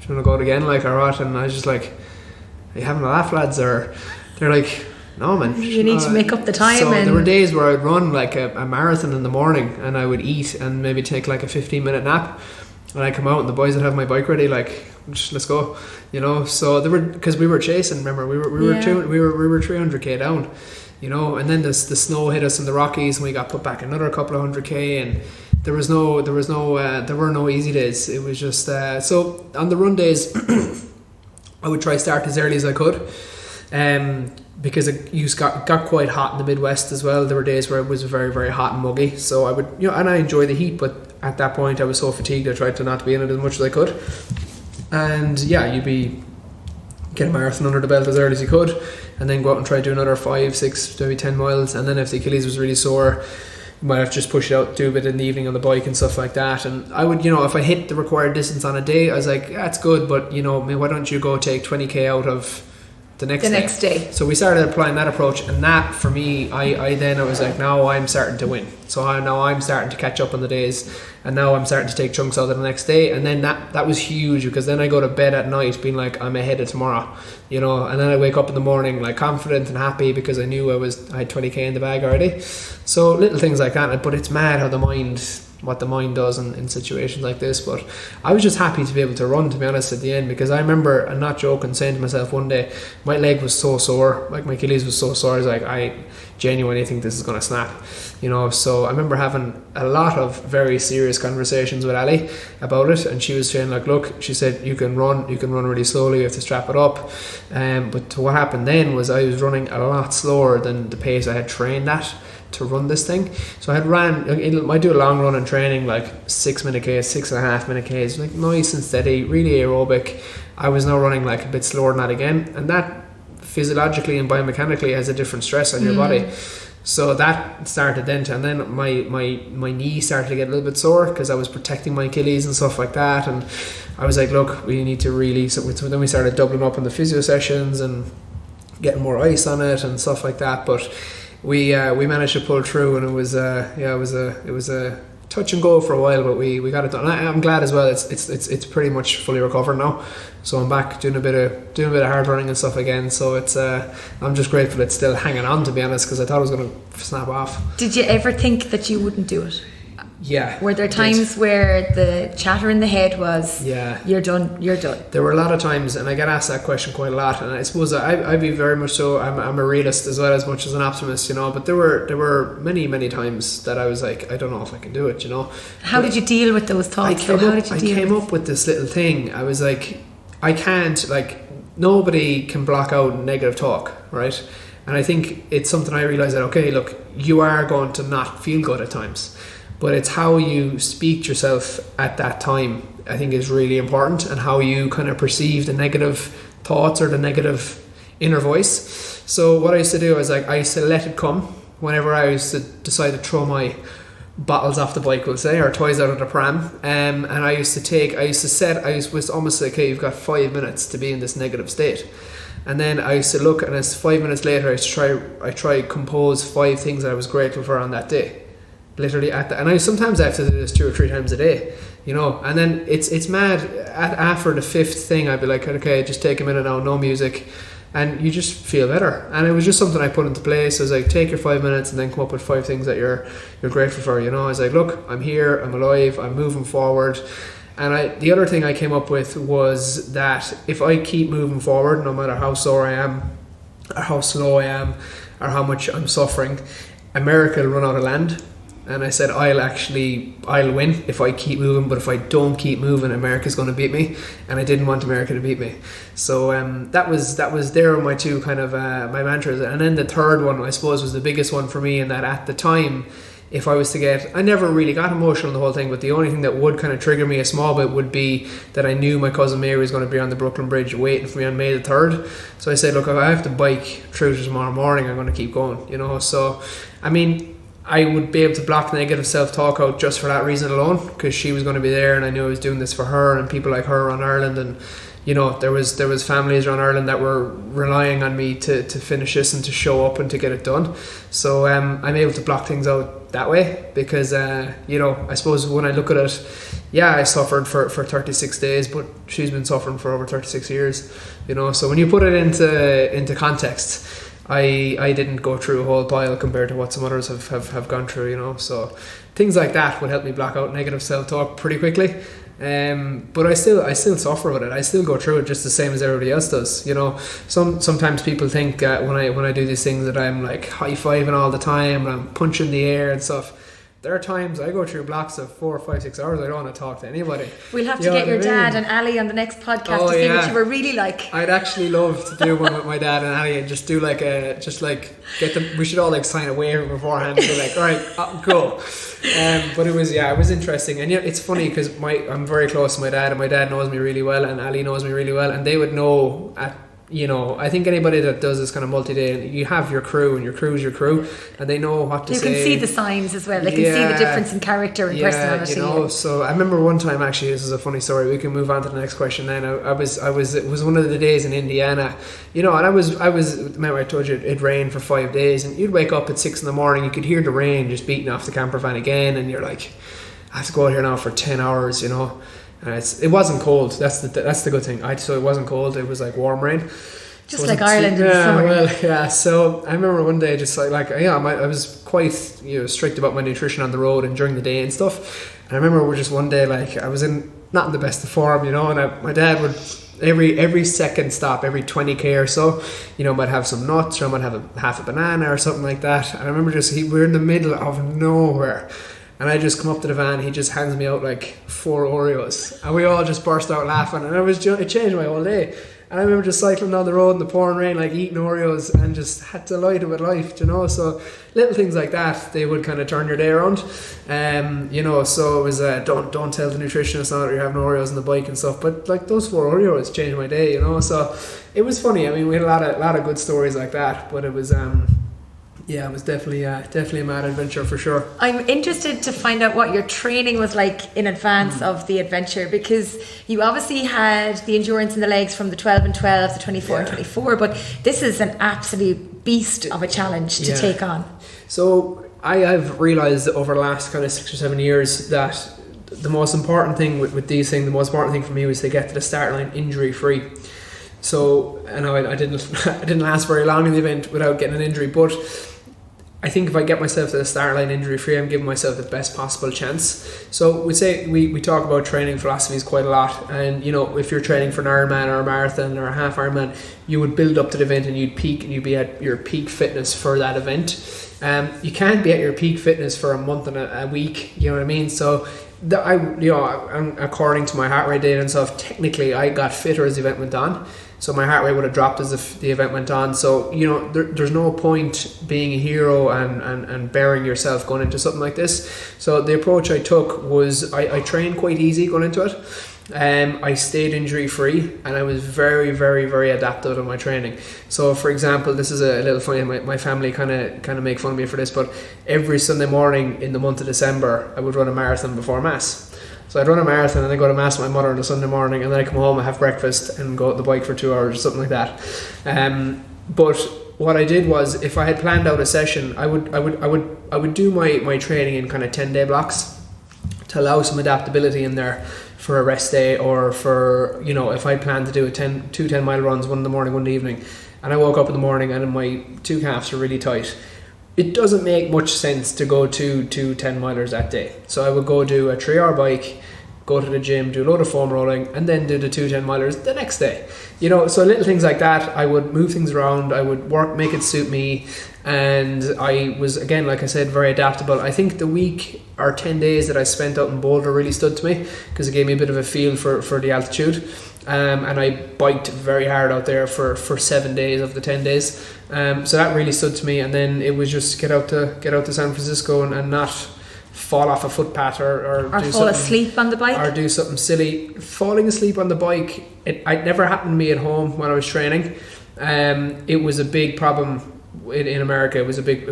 you want to go out again, like, or what? And I was just like, are you having a laugh, lads? Or they're like, no, man, you need to make up the time. So there were days where I'd run like a marathon in the morning, and I would eat and maybe take like a 15-minute nap, and I come out and the boys would have my bike ready, like, just, let's go, you know. So there were, because we were chasing, remember, we were 300k down, you know, and then the snow hit us in the Rockies, and we got put back another couple of 100k, and there were no easy days. It was just so on the run days I would try to start as early as I could, because it got quite hot in the Midwest as well. There were days where it was very, very hot and muggy, so I would, you know, and I enjoy the heat, but at that point I was so fatigued I tried to not be in it as much as I could. And yeah, you'd get a marathon under the belt as early as you could, and then go out and try to do another 5, 6, maybe 10 miles, and then if the Achilles was really sore, you might have to just push it out, do a bit in the evening on the bike and stuff like that. And I would, you know, if I hit the required distance on a day, I was like, yeah, it's good, but, you know, why don't you go take 20k out of the next day. So we started applying that approach, and that for me, I was like, now I'm starting to win. So now I'm starting to catch up on the days, and now I'm starting to take chunks out of the next day. And then that was huge, because then I go to bed at night being like, I'm ahead of tomorrow, you know. And then I wake up in the morning like confident and happy, because I knew I had 20k in the bag already. So little things like that. But it's mad how what the mind does in situations like this. But I was just happy to be able to run, to be honest, at the end, because I remember, I'm not joking, saying to myself one day, my leg was so sore, like my Achilles was so sore, I was like, I genuinely think this is going to snap, you know. So I remember having a lot of very serious conversations with Ali about it, and she was saying, like, look, she said, you can run really slowly, you have to strap it up. But what happened then was I was running a lot slower than the pace I had trained at, to run this thing. So I do a long run in training, like 6 minute Ks, 6.5 minute Ks, like nice and steady, really aerobic. I was now running like a bit slower than that again, and that physiologically and biomechanically has a different stress on your body. So that started then, and then my knee started to get a little bit sore because I was protecting my Achilles and stuff like that. And I was like, look, we need to really. So then we started doubling up on the physio sessions and getting more ice on it and stuff like that. But we managed to pull through, and it was a touch and go for a while, but we got it done. I'm glad as well. It's pretty much fully recovered now, so I'm back doing a bit of hard running and stuff again. So it's I'm just grateful it's still hanging on, to be honest, because I thought it was going to snap off. Did you ever think that you wouldn't do it? Yeah. Were there times where the chatter in the head was, you're done? There were a lot of times, and I get asked that question quite a lot, and I suppose I'd be very much so. I'm a realist as well, as much as an optimist, you know. But there were many times that I was like, I don't know if I can do it, you know. How did you deal with those thoughts? I came up with this little thing. I was like, I can't, like, nobody can block out negative talk, right? And I think it's something I realised that, okay, look, you are going to not feel good at times, but it's how you speak to yourself at that time, I think, is really important, and how you kind of perceive the negative thoughts or the negative inner voice. So what I used to do is, like, I used to let it come whenever I used to decide to throw my bottles off the bike, we'll say, or toys out of the pram. And I used to almost say, okay, you've got 5 minutes to be in this negative state. And then I used to look, and it's 5 minutes later, I try compose 5 things that I was grateful for on that day. Literally and I sometimes have to do this 2 or 3 times a day, you know. And then it's mad. After the 5th thing, I'd be like, okay, just take a minute now, no music, and you just feel better. And it was just something I put into place. I was like, take your 5 minutes and then come up with 5 things that you're grateful for, you know. I was like, look, I'm here, I'm alive, I'm moving forward. And the other thing I came up with was that if I keep moving forward, no matter how sore I am, or how slow I am, or how much I'm suffering, America will run out of land. And I said, I'll win if I keep moving, but if I don't keep moving, America's going to beat me. And I didn't want America to beat me. So that was there were my 2 kind of my mantras. And then the third one, I suppose, was the biggest one for me, in that at the time, if I was to I never really got emotional in the whole thing, but the only thing that would kind of trigger me a small bit would be that I knew my cousin Mary was going to be on the Brooklyn Bridge waiting for me on May the 3rd. So I said, look, if I have to bike through to tomorrow morning, I'm going to keep going, you know. So, I mean, I would be able to block negative self-talk out just for that reason alone, because she was going to be there, and I knew I was doing this for her and people like her around Ireland. And, you know, there was families around Ireland that were relying on me to finish this and to show up and to get it done. So I'm able to block things out that way, because you know, I suppose when I look at it, yeah, I suffered for 36 days, but she's been suffering for over 36 years, you know. So when you put it into context, I didn't go through a whole pile compared to what some others have gone through, you know. So things like that would help me block out negative self-talk pretty quickly. But I still suffer with it. I still go through it just the same as everybody else does, you know. Sometimes people think when I do these things that I'm like high-fiving all the time and I'm punching the air and stuff. There are times I go through blocks of 4, 5, 6 hours. I don't want to talk to anybody. We'll have to get your dad and Ali on the next podcast to see what you were really like. I'd actually love to do one with my dad and Ali and just do get them. We should all like sign a waiver beforehand and be like, all right, go. But it was interesting. And it's funny because I'm very close to my dad, and my dad knows me really well, and Ali knows me really well, and they would know I think anybody that does this kind of multi-day, you have your crew, and your crew's your crew, and they know what to say. You can see the signs as well. They can see the difference in character and personality. You know. So I remember one time, actually, this is a funny story. We can move on to the next question. Then it was one of the days in Indiana, you know, and remember I told you it rained for 5 days, and you'd wake up at 6 a.m, you could hear the rain just beating off the camper van again, and you're like, I have to go out here now for 10 hours, you know. And it wasn't cold. That's the good thing. So it wasn't cold. It was like warm rain. Just like Ireland in the summer. Well, yeah. So I remember one day, just I was quite strict about my nutrition on the road and during the day and stuff. And I remember just one day, like, I was not in the best of form, you know. And my dad would every second stop, every 20k or so, you know, might have some nuts, or I might have half a banana or something like that. And I remember we're in the middle of nowhere. And I just come up to the van, he just hands me out like 4 Oreos. And we all just burst out laughing. And it changed my whole day. And I remember just cycling down the road in the pouring rain, like eating Oreos, and just had to light it with life, you know. So little things like that, they would kind of turn your day around. You know, so it was don't tell the nutritionist now that you're having Oreos on the bike and stuff. But like those 4 Oreos changed my day, you know. So it was funny. I mean, we had a lot of good stories like that. But it was yeah, it was definitely a mad adventure for sure. I'm interested to find out what your training was like in advance of the adventure, because you obviously had the endurance in the legs from the 12 and 12, the 24 and 24, but this is an absolute beast of a challenge to take on. So I have realised over the last kind of 6 or 7 years that the most important thing with these things, the most important thing for me was to get to the start line injury free. So I know I didn't last very long in the event without getting an injury, but I think if I get myself to the start line injury free, I'm giving myself the best possible chance. So we talk about training philosophies quite a lot, and you know, if you're training for an Ironman or a marathon or a half Ironman, you would build up to the event and you'd peak and you'd be at your peak fitness for that event. You can't be at your peak fitness for a month and a week, you know what I mean? So according to my heart rate data and stuff, technically I got fitter as the event went on. So my heart rate would have dropped as if the event went on. So, you know, there's no point being a hero and burying yourself going into something like this. So the approach I took was I trained quite easy going into it. I stayed injury free, and I was very, very, very adaptive in my training. So for example, this is a little funny, my family kind of make fun of me for this, but every Sunday morning in the month of December I would run a marathon before Mass. So I'd run a marathon and then go to Mass with my mother on a Sunday morning, and then I come home and have breakfast and go on the bike for 2 hours or something like that. But what I did was, if I had planned out a session, I would do my training in kind of 10-day blocks to allow some adaptability in there for a rest day, or for, you know, if I planned to do two 10-mile runs, one in the morning, one in the evening, and I woke up in the morning and my 2 calves are really tight, it doesn't make much sense to go to 2 10-milers that day. So I would go do a 3-hour bike, go to the gym, do a load of foam rolling, and then do the 2 10-milers the next day. You know, so little things like that. I would move things around, I would make it suit me, and I was, again, like I said, very adaptable. I think the week or 10 days that I spent out in Boulder really stood to me, because it gave me a bit of a feel for the altitude. And I biked very hard out there for 7 days of the 10 days. So that really stood to me. And then it was just get out to San Francisco and not fall off a footpath or do fall asleep on the bike, or do something silly. Falling asleep on the bike, it never happened to me at home when I was training. It was a big problem in America. It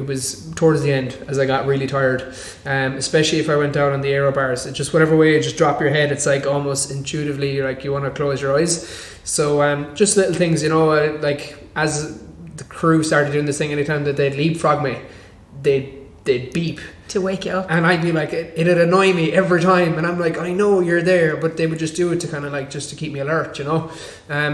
was towards the end, as I got really tired, especially if I went down on the aero bars. It just, whatever way you just drop your head, it's like almost intuitively you're like you want to close your eyes. So just little things, you know, like as the crew started doing this thing, anytime that they'd leapfrog me, they'd beep to wake you up, and I'd be like, it'd annoy me every time, and I'm like, I know you're there, but they would just do it to kind of like just to keep me alert, you know.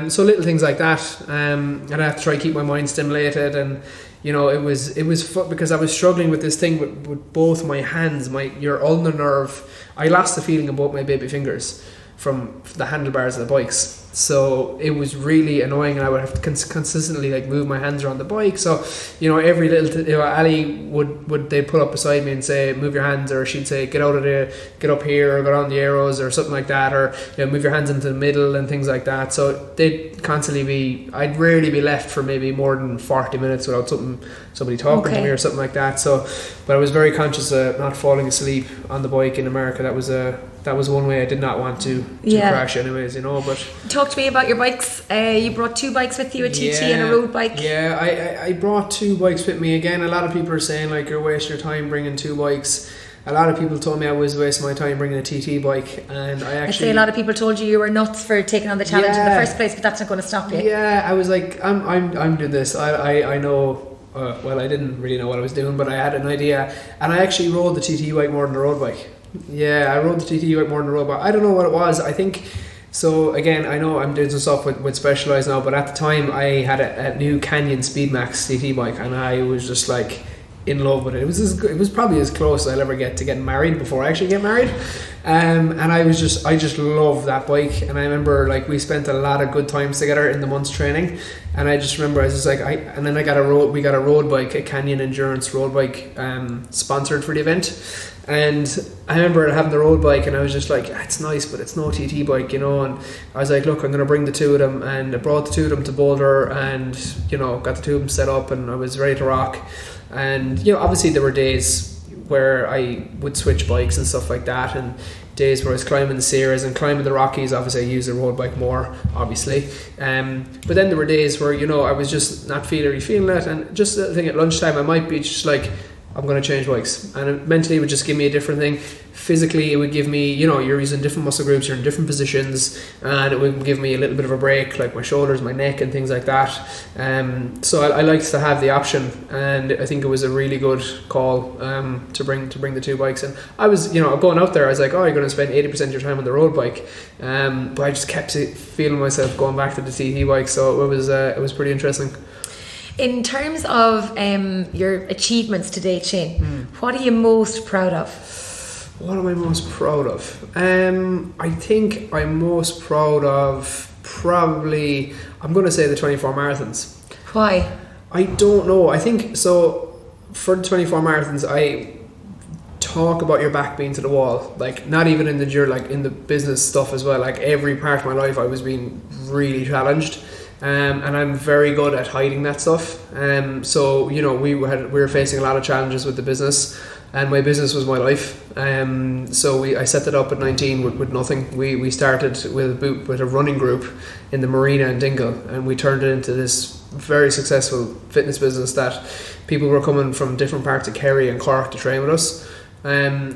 So little things like that, and I have to try to keep my mind stimulated. And you know, it was fun, because I was struggling with this thing with both my hands, your ulnar nerve. I lost the feeling in both my baby fingers from the handlebars of the bikes. So it was really annoying, and I would have to consistently like move my hands around the bike. So, you know, every little, Ali would they'd pull up beside me and say, move your hands, or she'd say, get up here, or go down the arrows, or something like that, or, you know, move your hands into the middle and things like that. So they'd constantly I'd rarely be left for maybe more than 40 minutes without somebody talking to me or something like that. So, but I was very conscious of not falling asleep on the bike in America. That was one way I did not want to crash anyways, you know. But talk to me about your bikes. You brought 2 bikes with you, a TT and a road bike. Yeah, I brought 2 bikes with me. Again, a lot of people are saying like you're wasting your time bringing 2 bikes. A lot of people told me I was wasting my time bringing a TT bike, and I'd say a lot of people told you were nuts for taking on the challenge in the first place, but that's not going to stop you. Yeah, I was like, I'm doing this. I know. Well, I didn't really know what I was doing, but I had an idea, and I actually rode the TT bike more than the road bike. Yeah, I rode the TT bike more than the road bike. I don't know what it was. I think so. Again, I know I'm doing some stuff with Specialized now, but at the time I had a new Canyon Speedmax TT bike, and I was just like in love with it. It was probably as close as I'll ever get to getting married before I actually get married. And I just love that bike. And I remember like we spent a lot of good times together in the months training. And I just remember I was just like, and then we got a road bike, a Canyon Endurance road bike, sponsored for the event. And I remember having the road bike, and I was just like, it's nice, but it's no TT bike, you know. And I was like, look, I'm going to bring the two of them. And I brought the two of them to Boulder, and, you know, got the two of them set up, and I was ready to rock. And, you know, obviously there were days where I would switch bikes and stuff like that, and days where I was climbing the Sierras and climbing the Rockies. Obviously I used the road bike more, obviously. But then there were days where, you know, I was just not feeling it, and just I think at lunchtime I might be just like, I'm going to change bikes, and it mentally would just give me a different thing. Physically it would give me, you know, you're using different muscle groups, you're in different positions, and it would give me a little bit of a break, like my shoulders, my neck and things like that. So I liked to have the option, and I think it was a really good call to bring the two bikes. And I was, you know, going out there, I was like, oh, you're going to spend 80% of your time on the road bike, but I just kept feeling myself going back to the TT bike, so it was pretty interesting. In terms of your achievements to date, Shane, what are you most proud of? What am I most proud of? I think I'm most proud of probably, I'm going to say the 24 marathons. Why? I don't know. I think, so for the 24 marathons, I talk about your back being to the wall. Like, not even in the like in the business stuff as well. Like, every part of my life I was being really challenged. And I'm very good at hiding that stuff. So, you know, we were facing a lot of challenges with the business, and my business was my life. So I set it up at 19 with nothing. We started with a running group in the marina in Dingle, and we turned it into this very successful fitness business that people were coming from different parts of Kerry and Cork to train with us.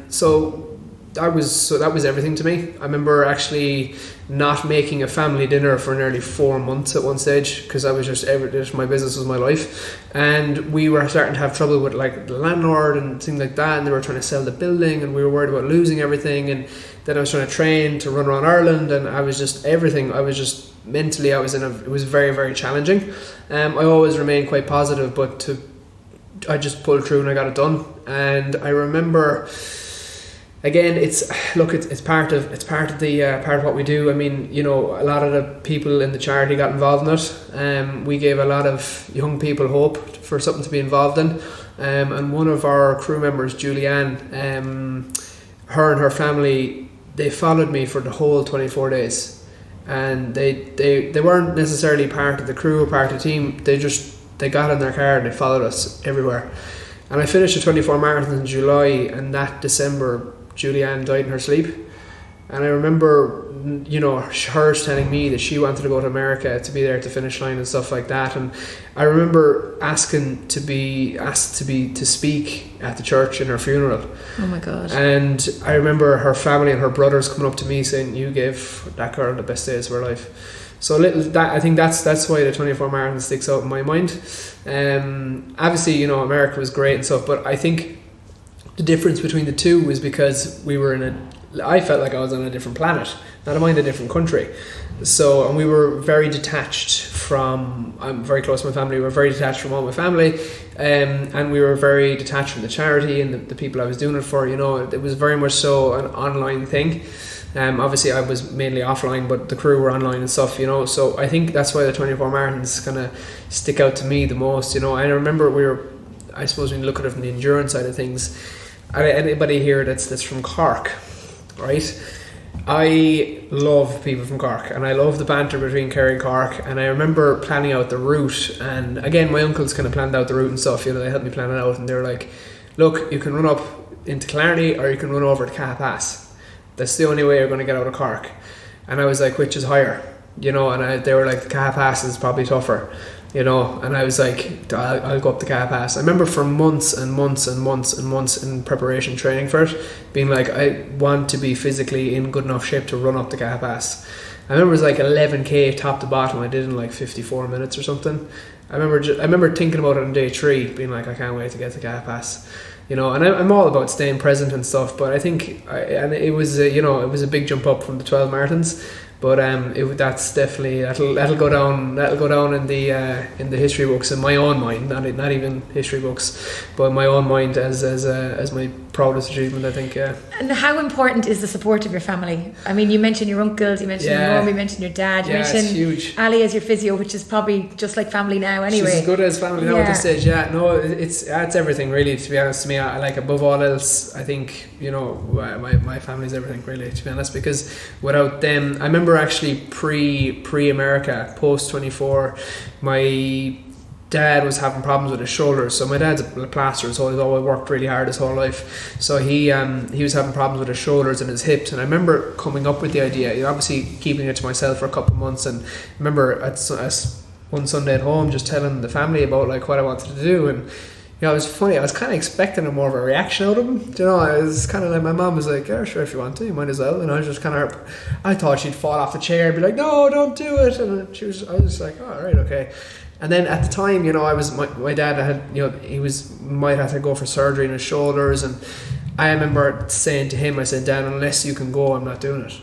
So that was everything to me. I remember actually not making a family dinner for nearly 4 months at one stage, because I was just my business was my life, and we were starting to have trouble with like the landlord and things like that, and they were trying to sell the building, and we were worried about losing everything. And then I was trying to train to run around Ireland, and I was just everything. I was just mentally, it was very, very challenging. I always remained quite positive, but I just pulled through and I got it done. And I remember, again, it's part of what we do. I mean, you know, a lot of the people in the charity got involved in it. We gave a lot of young people hope for something to be involved in. And one of our crew members, Julianne, her and her family, they followed me for the whole 24 days. And they weren't necessarily part of the crew or part of the team. They got in their car and they followed us everywhere. And I finished the 24 marathons in July, and that December, Julianne died in her sleep. And I remember, you know, her telling me that she wanted to go to America to be there at the finish line and stuff like that. And I remember asking to be asked to speak at the church in her funeral. Oh my God. And I remember her family and her brothers coming up to me saying, you gave that girl the best days of her life. So I think that's why the 24 marathon sticks out in my mind. Obviously, you know, America was great and stuff, but I think the difference between the two was because I felt like I was on a different planet, not mind a different country. So, and we were very detached from, I'm very close to my family, we were very detached from all my family, and we were very detached from the charity and the people I was doing it for. You know, it was very much so an online thing. Obviously I was mainly offline, but the crew were online and stuff, you know. So I think that's why the 24 marathons kind of stick out to me the most, you know. And I remember I suppose when you look at it from the endurance side of things, anybody here that's from Cork, right? I love people from Cork, and I love the banter between Kerry and Cork. And I remember planning out the route, and again, my uncles kind of planned out the route and stuff, you know. They helped me plan it out, and they were like, look, you can run up into Killarney or you can run over to Caha Pass. That's the only way you're going to get out of Cork. And I was like, which is higher? You know, and they were like, the Caha Pass is probably tougher, you know. And I was like, I'll go up the Caha Pass. I remember for months and months and months and months in preparation training for it, being like, I want to be physically in good enough shape to run up the Caha Pass. I remember it was like 11k top to bottom. I did in like 54 minutes or something. I remember thinking about it on day 3, being like, I can't wait to get to Caha Pass. You know, and I'm all about staying present and stuff, but I think, it was a big jump up from the 12 marathons, but that's definitely that'll go down in the history books in my own mind, not even history books, but in my own mind as my proudest achievement, I think. Yeah. And how important is the support of your family? I mean, you mentioned your uncles, you mentioned your mum, you mentioned your dad, you mentioned it's huge. Ali as your physio, which is probably just like family now anyway. She's as good as family now at this stage. Yeah, no, it's everything really, to be honest to me. I like, above all else, I think, you know, my family's everything really, to be honest, because without them, I remember actually pre-America, post-24, my dad was having problems with his shoulders. So my dad's a plasterer, so he's always worked really hard his whole life. So he was having problems with his shoulders and his hips. And I remember coming up with the idea, you know, obviously keeping it to myself for a couple of months. And I remember at one Sunday at home, just telling the family about like what I wanted to do. And you know, it was funny. I was kind of expecting more of a reaction out of them. You know, I was kind of like, my mom was like, "Yeah, sure, if you want to, you might as well." And I was just kind of, I thought she'd fall off the chair and be like, "No, don't do it." And I was like, "Oh, all right, okay." And then at the time, you know, my dad had, you know, might have to go for surgery in his shoulders, and I remember saying to him, I said, "Dad, unless you can go, I'm not doing it."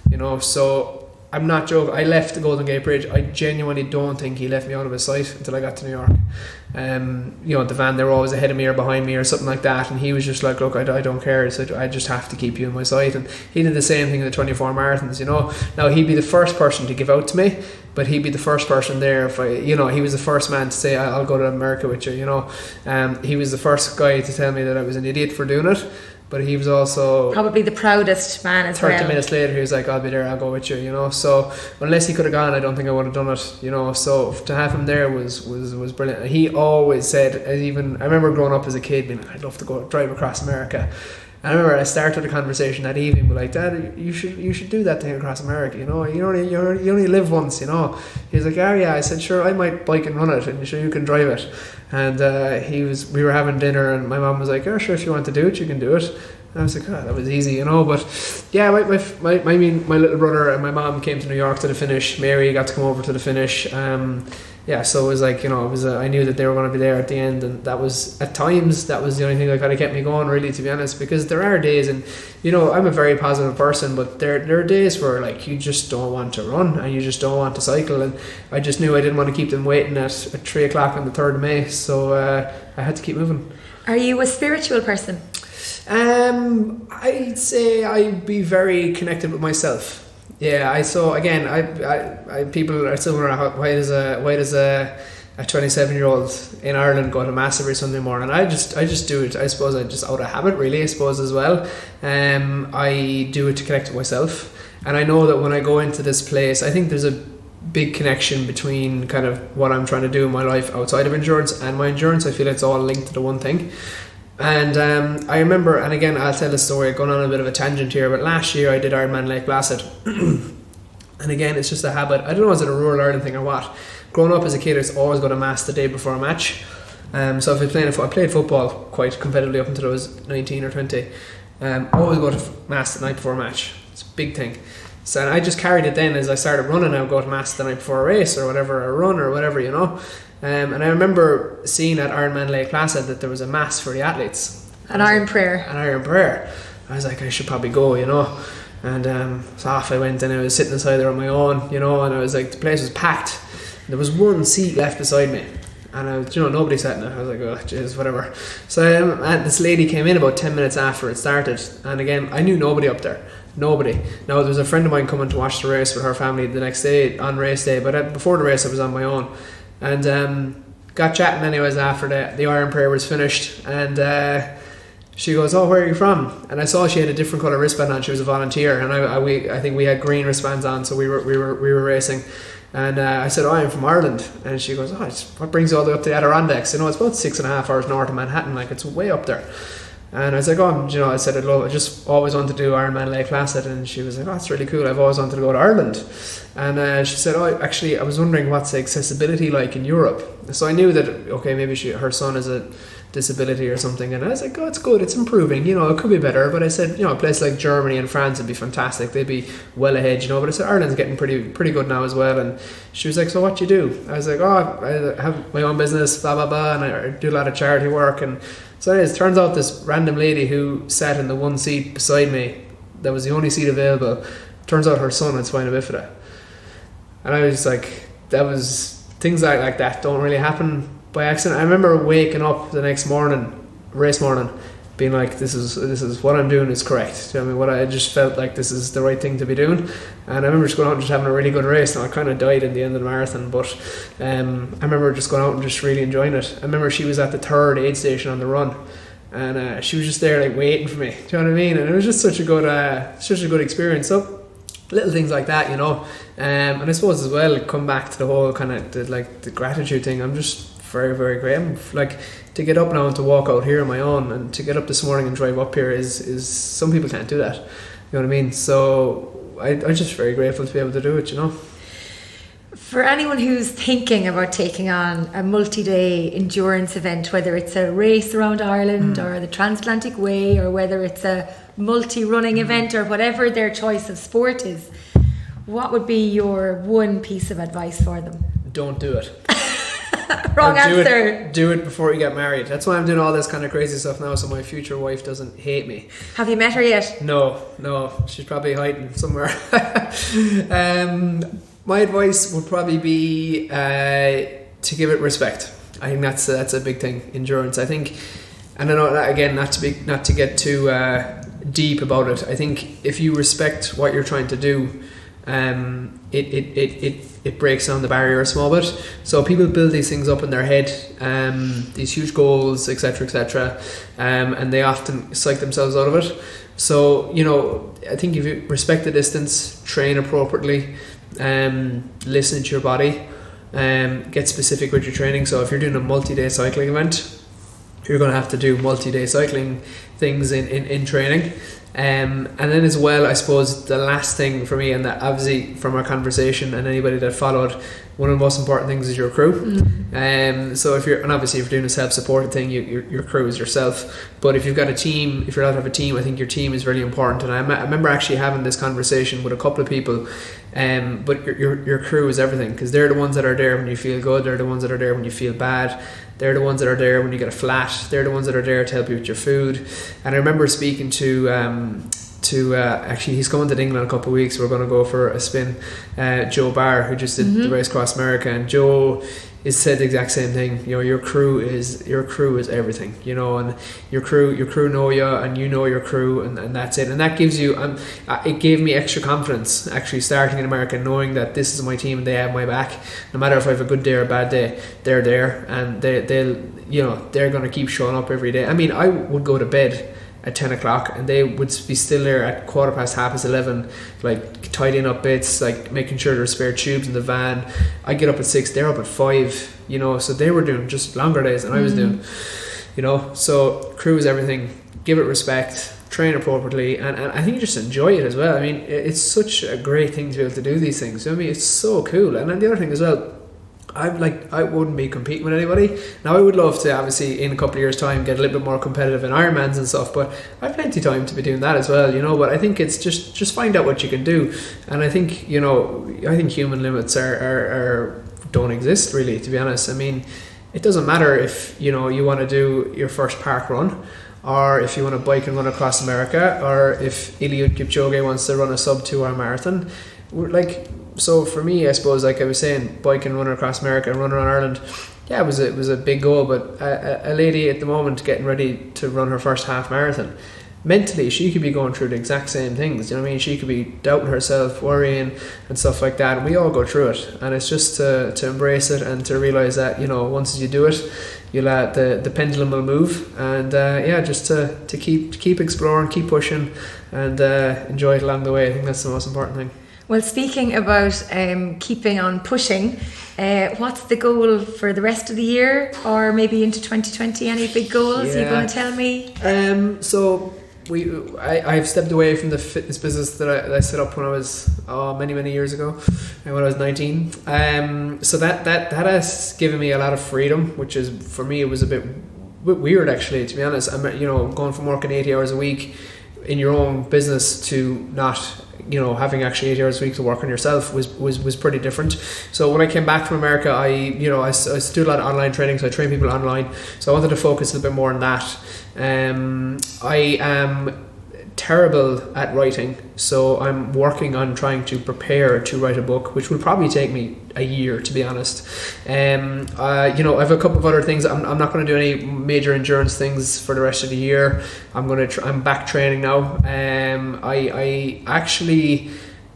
You know, so I'm not joking. I left the Golden Gate Bridge. I genuinely don't think he left me out of his sight until I got to New York. You know, the van, they were always ahead of me or behind me or something like that, and he was just like, "Look, I don't care." He said, "I just have to keep you in my sight." And he did the same thing in the 24 marathons, you know. Now, he'd be the first person to give out to me, but he'd be the first person there if he was the first man to say, "I'll go to America with you," you know. He was the first guy to tell me that I was an idiot for doing it, but he was also probably the proudest man as 30 minutes later, he was like, "I'll be there, I'll go with you," you know. So unless he could have gone, I don't think I would have done it, you know. So to have him there was brilliant. And he always said, I remember growing up as a kid being like, "I'd love to go drive across America." And I remember I started the conversation that evening with like, "Dad, you should do that thing across America, you know. You only live once, you know." He's like, yeah." I said, "Sure, I might bike and run it, and sure you can drive it." And we were having dinner, and my mom was like, "Oh, sure, if you want to do it, you can do it." And I was like, "Oh, that was easy, you know." But yeah, my little brother and my mom came to New York to the finish. Mary got to come over to the finish. So it was like, you know, I knew that they were going to be there at the end, and that was, at times, that was the only thing that kind of kept me going, really, to be honest, because there are days, and you know, I'm a very positive person, but there are days where like you just don't want to run and you just don't want to cycle, and I just knew I didn't want to keep them waiting at 3 o'clock on the 3rd of May, so I had to keep moving. Are you a spiritual person? I'd say I'd be very connected with myself. Yeah, people are still wondering why does a 27-year-old in Ireland go to mass every Sunday morning. I just do it. I suppose I just out of habit, really. I suppose as well. I do it to connect with myself, and I know that when I go into this place, I think there's a big connection between kind of what I'm trying to do in my life outside of endurance and my endurance. I feel it's all linked to the one thing. And I remember, and again, I'll tell the story, going on a bit of a tangent here, but last year I did Ironman Lake Placid. And again, it's just a habit. I don't know, is it a rural Ireland thing or what? Growing up as a kid, it's always go to mass the day before a match. So if I played football quite competitively up until I was 19 or 20. Always go to mass the night before a match. It's a big thing. So I just carried it then as I started running. I would go to mass the night before a race or whatever, a run or whatever, you know. And I remember seeing at Ironman Lake Placid that there was a mass for the athletes. An iron prayer. I was like, I should probably go, you know. And so off I went, and I was sitting inside there on my own, you know, and I was like, the place was packed. There was one seat left beside me, and nobody sat in it. I was like, oh, jeez, whatever. So and this lady came in about 10 minutes after it started, and again, I knew nobody up there. Nobody. Now, there was a friend of mine coming to watch the race with her family the next day, on race day, but before the race I was on my own. And got chatting anyways after the iron prayer was finished, and she goes, "Oh, where are you from?" And I saw she had a different colour wristband on. She was a volunteer, and I think we had green wristbands on, so we were racing. And I said, "Oh, I'm from Ireland." And she goes, "Oh, what brings you all the way up to the Adirondacks? You know, it's about 6.5 hours north of Manhattan, like it's way up there." And I was like, "Oh, I said I just always wanted to do Ironman Lake Placid." And she was like, "Oh, that's really cool. I've always wanted to go to Ireland." And she said, "Oh, actually, I was wondering what's the accessibility like in Europe." So I knew that, okay, maybe her son has a disability or something. And I was like, "Oh, it's good. It's improving. You know, it could be better." But I said, a place like Germany and France would be fantastic. They'd be well ahead, you know. But I said, Ireland's getting pretty good now as well. And she was like, "So what do you do?" I was like, "Oh, I have my own business, blah, blah, blah. And I do a lot of charity work." And so it turns out this random lady who sat in the one seat beside me, that was the only seat available, turns out her son had spina bifida. And I was just like, things like that don't really happen by accident. I remember waking up the next morning, race morning, being like, this is what I'm doing is correct. Do you know what I mean? What I just felt like this is the right thing to be doing. And I remember just going out and just having a really good race. Now I kind of died in the end of the marathon, but I remember just going out and just really enjoying it. I remember she was at the third aid station on the run, and she was just there like waiting for me. Do you know what I mean? And it was just such a good experience. So little things like that, you know. And I suppose as well, come back to the whole kind of the gratitude thing. I'm just very, very great. I'm like, to get up now and to walk out here on my own, and to get up this morning and drive up here is some people can't do that. You know what I mean? So I'm just very grateful to be able to do it, you know. For anyone who's thinking about taking on a multi-day endurance event, whether it's a race around Ireland or the Transatlantic Way, or whether it's a multi-running event, or whatever their choice of sport is, what would be your one piece of advice for them? Don't do it. Wrong answer. Do it before you get married. That's why I'm doing all this kind of crazy stuff now, so my future wife doesn't hate me. Have you met her yet? No, she's probably hiding somewhere. My advice would probably be to give it respect. I think that's a big thing. Endurance, I think, and I know that again, not to get too deep about it. I think if you respect what you're trying to do, it breaks down the barrier a small bit. So people build these things up in their head, these huge goals, etc., and they often psych themselves out of it. So, you know, I think if you respect the distance, train appropriately, listen to your body, get specific with your training. So if you're doing a multi-day cycling event, you're going to have to do multi-day cycling things in training. And then as well, I suppose the last thing for me, and that obviously from our conversation and anybody that followed, one of the most important things is your crew. So if you're doing a self-supported thing, your crew is yourself. But if you've got a team, if you're allowed to have a team, I think your team is really important. And I remember actually having this conversation with a couple of people. But your crew is everything, because they're the ones that are there when you feel good. They're the ones that are there when you feel bad. They're the ones that are there when you get a flat. They're the ones that are there to help you with your food. And I remember speaking to actually, he's going to England in a couple of weeks. We're going to go for a spin. Joe Barr, who just did the race across America, and Joe is said the exact same thing. You know, your crew is everything. You know, and your crew know you, and you know your crew, and that's it. And that gives you it gave me extra confidence actually starting in America, knowing that this is my team and they have my back. No matter if I have a good day or a bad day, they're there, and they're going to keep showing up every day. I mean, I would go to bed at 10 o'clock and they would be still there at 11:15, like tidying up bits, like making sure there's spare tubes in the van. I get up at 6, they're up at 5, you know, so they were doing just longer days than I was doing, you know. So crew is everything. Give it respect, train appropriately, and I think you just enjoy it as well. I mean, it's such a great thing to be able to do these things. I mean, it's so cool. And then the other thing as well, I wouldn't be competing with anybody. Now I would love to obviously in a couple of years time get a little bit more competitive in Ironmans and stuff, but I've plenty of time to be doing that as well, you know. But I think it's just find out what you can do. And I think, you know, I think human limits are don't exist really, to be honest. I mean, it doesn't matter if, you know, you want to do your first park run, or if you want to bike and run across America, or if Eliud Kipchoge wants to run a sub 2 hour marathon. So for me, I suppose, like I was saying, bike and run across America and run around Ireland, yeah, it was a big goal. But a lady at the moment getting ready to run her first half marathon, mentally she could be going through the exact same things. You know what I mean? She could be doubting herself, worrying and stuff like that. And we all go through it. And it's just to embrace it and to realise that, you know, once you do it, you'll the pendulum will move. And just to keep exploring, keep pushing, and enjoy it along the way. I think that's the most important thing. Well, speaking about keeping on pushing, what's the goal for the rest of the year, or maybe into 2020? Any big goals you going to tell me? So I've stepped away from the fitness business that I set up when I was many years ago, when I was 19. So that has given me a lot of freedom, which is, for me, it was a bit weird actually, to be honest. I'm, you know, going from working 80 hours a week in your own business to not, you know, having actually 8 hours a week to work on yourself was pretty different. So when I came back from America, I do a lot of online training, so I train people online. So I wanted to focus a little bit more on that. I am terrible at writing, so I'm working on trying to prepare to write a book, which will probably take me a year, to be honest. I have a couple of other things. I'm not going to do any major endurance things for the rest of the year. I'm back training now. I actually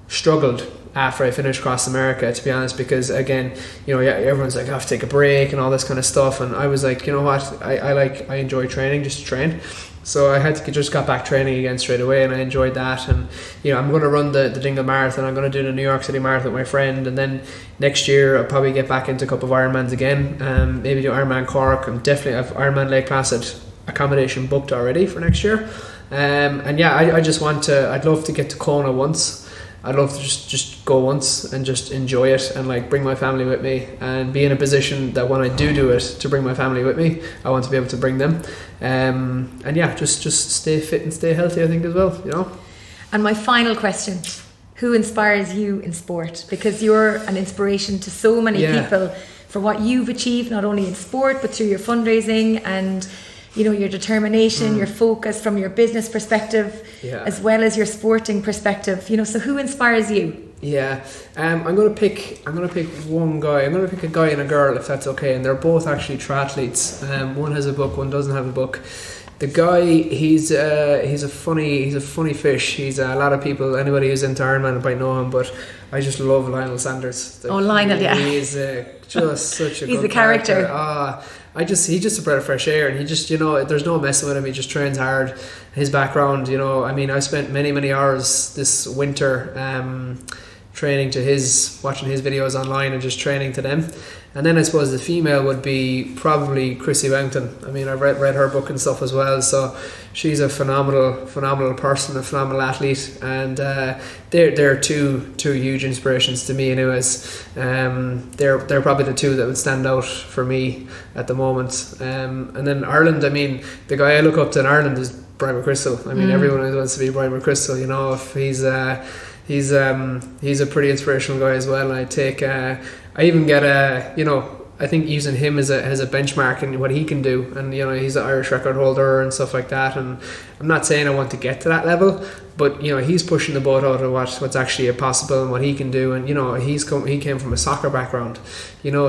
struggled after I finished Cross America, to be honest, because again, everyone's like, I have to take a break and all this kind of stuff, and I was like, you know what, I enjoy training, just to train. So I had to just got back training again straight away, and I enjoyed that. And I'm going to run the Dingle Marathon. I'm going to do the New York City Marathon with my friend, and then next year I'll probably get back into a couple of Ironmans again. Maybe do Ironman Cork, and definitely have Ironman Lake Placid accommodation booked already for next year. I just want to. I'd love to get to Kona once. I'd love to just go once and just enjoy it, and like bring my family with me, and be in a position that when I do it, to bring my family with me, I want to be able to bring them. Just stay fit and stay healthy, I think, as well, And my final question, who inspires you in sport? Because you're an inspiration to so many people for what you've achieved, not only in sport but through your fundraising and your determination, your focus from your business perspective, as well as your sporting perspective. So who inspires you? I'm gonna pick one guy. I'm gonna pick a guy and a girl, if that's okay. And they're both actually triathletes. One has a book, one doesn't have a book. The guy, he's a funny fish. He's a lot of people. Anybody who's into Ironman might know him, but I just love Lionel Sanders. Lionel, yeah. He is just such a he's good the character. He's just a breath of fresh air, and he just, there's no messing with him. He just trains hard. His background, I spent many hours this winter training to watching his videos online and just training to them. And then I suppose the female would be probably Chrissy Wellington. I mean, I've read her book and stuff as well, so she's a phenomenal person, a phenomenal athlete, and they're two huge inspirations to me anyways. They're probably the two that would stand out for me at the moment. And then Ireland, I mean, the guy I look up to in Ireland is Brian McChrystal. I mean, everyone wants to be Brian McChrystal, if he's a pretty inspirational guy as well. And I even get I think using him as a benchmark and what he can do, and he's an Irish record holder and stuff like that. And I'm not saying I want to get to that level, but he's pushing the boat out of what's actually possible and what he can do. And he came from a soccer background,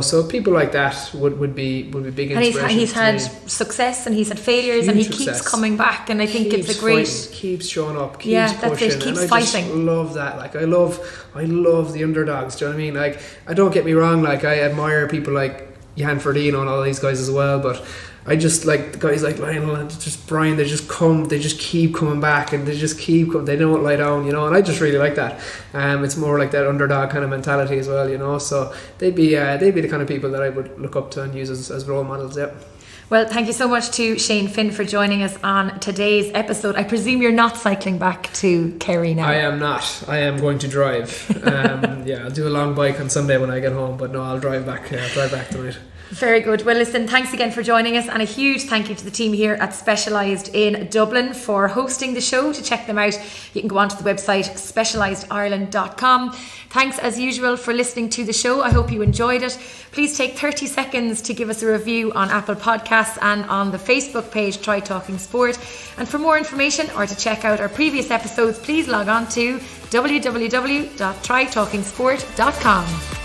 so people like that would be big inspirations. And he's had success, and he's had failures, huge, and he keeps coming back. And I think it's a great keeps showing up, keeps pushing, that's it, keeps and fighting. I just love that. Like I love the underdogs. Do you know what I mean? Like, I don't get me wrong. Like, I admire people like Jan Frodeno and all these guys as well, but I just like the guys like Lionel and just Brian. They just keep coming back, and they don't lie down, and I just really like that. It's more like that underdog kind of mentality as well, so they'd be the kind of people that I would look up to and use as role models. Well, thank you so much to Shane Finn for joining us on today's episode. I presume you're not cycling back to Kerry now. I am not. I am going to drive. I'll do a long bike on Sunday when I get home, but no, I'll drive back tonight. Very good. Well, listen, thanks again for joining us, and a huge thank you to the team here at Specialized in Dublin for hosting the show. To check them out, you can go onto the website specializedireland.com. Thanks as usual for listening to the show. I hope you enjoyed it. Please take 30 seconds to give us a review on Apple Podcasts and on the Facebook page Try Talking Sport. And for more information or to check out our previous episodes, please log on to www.trytalkingsport.com.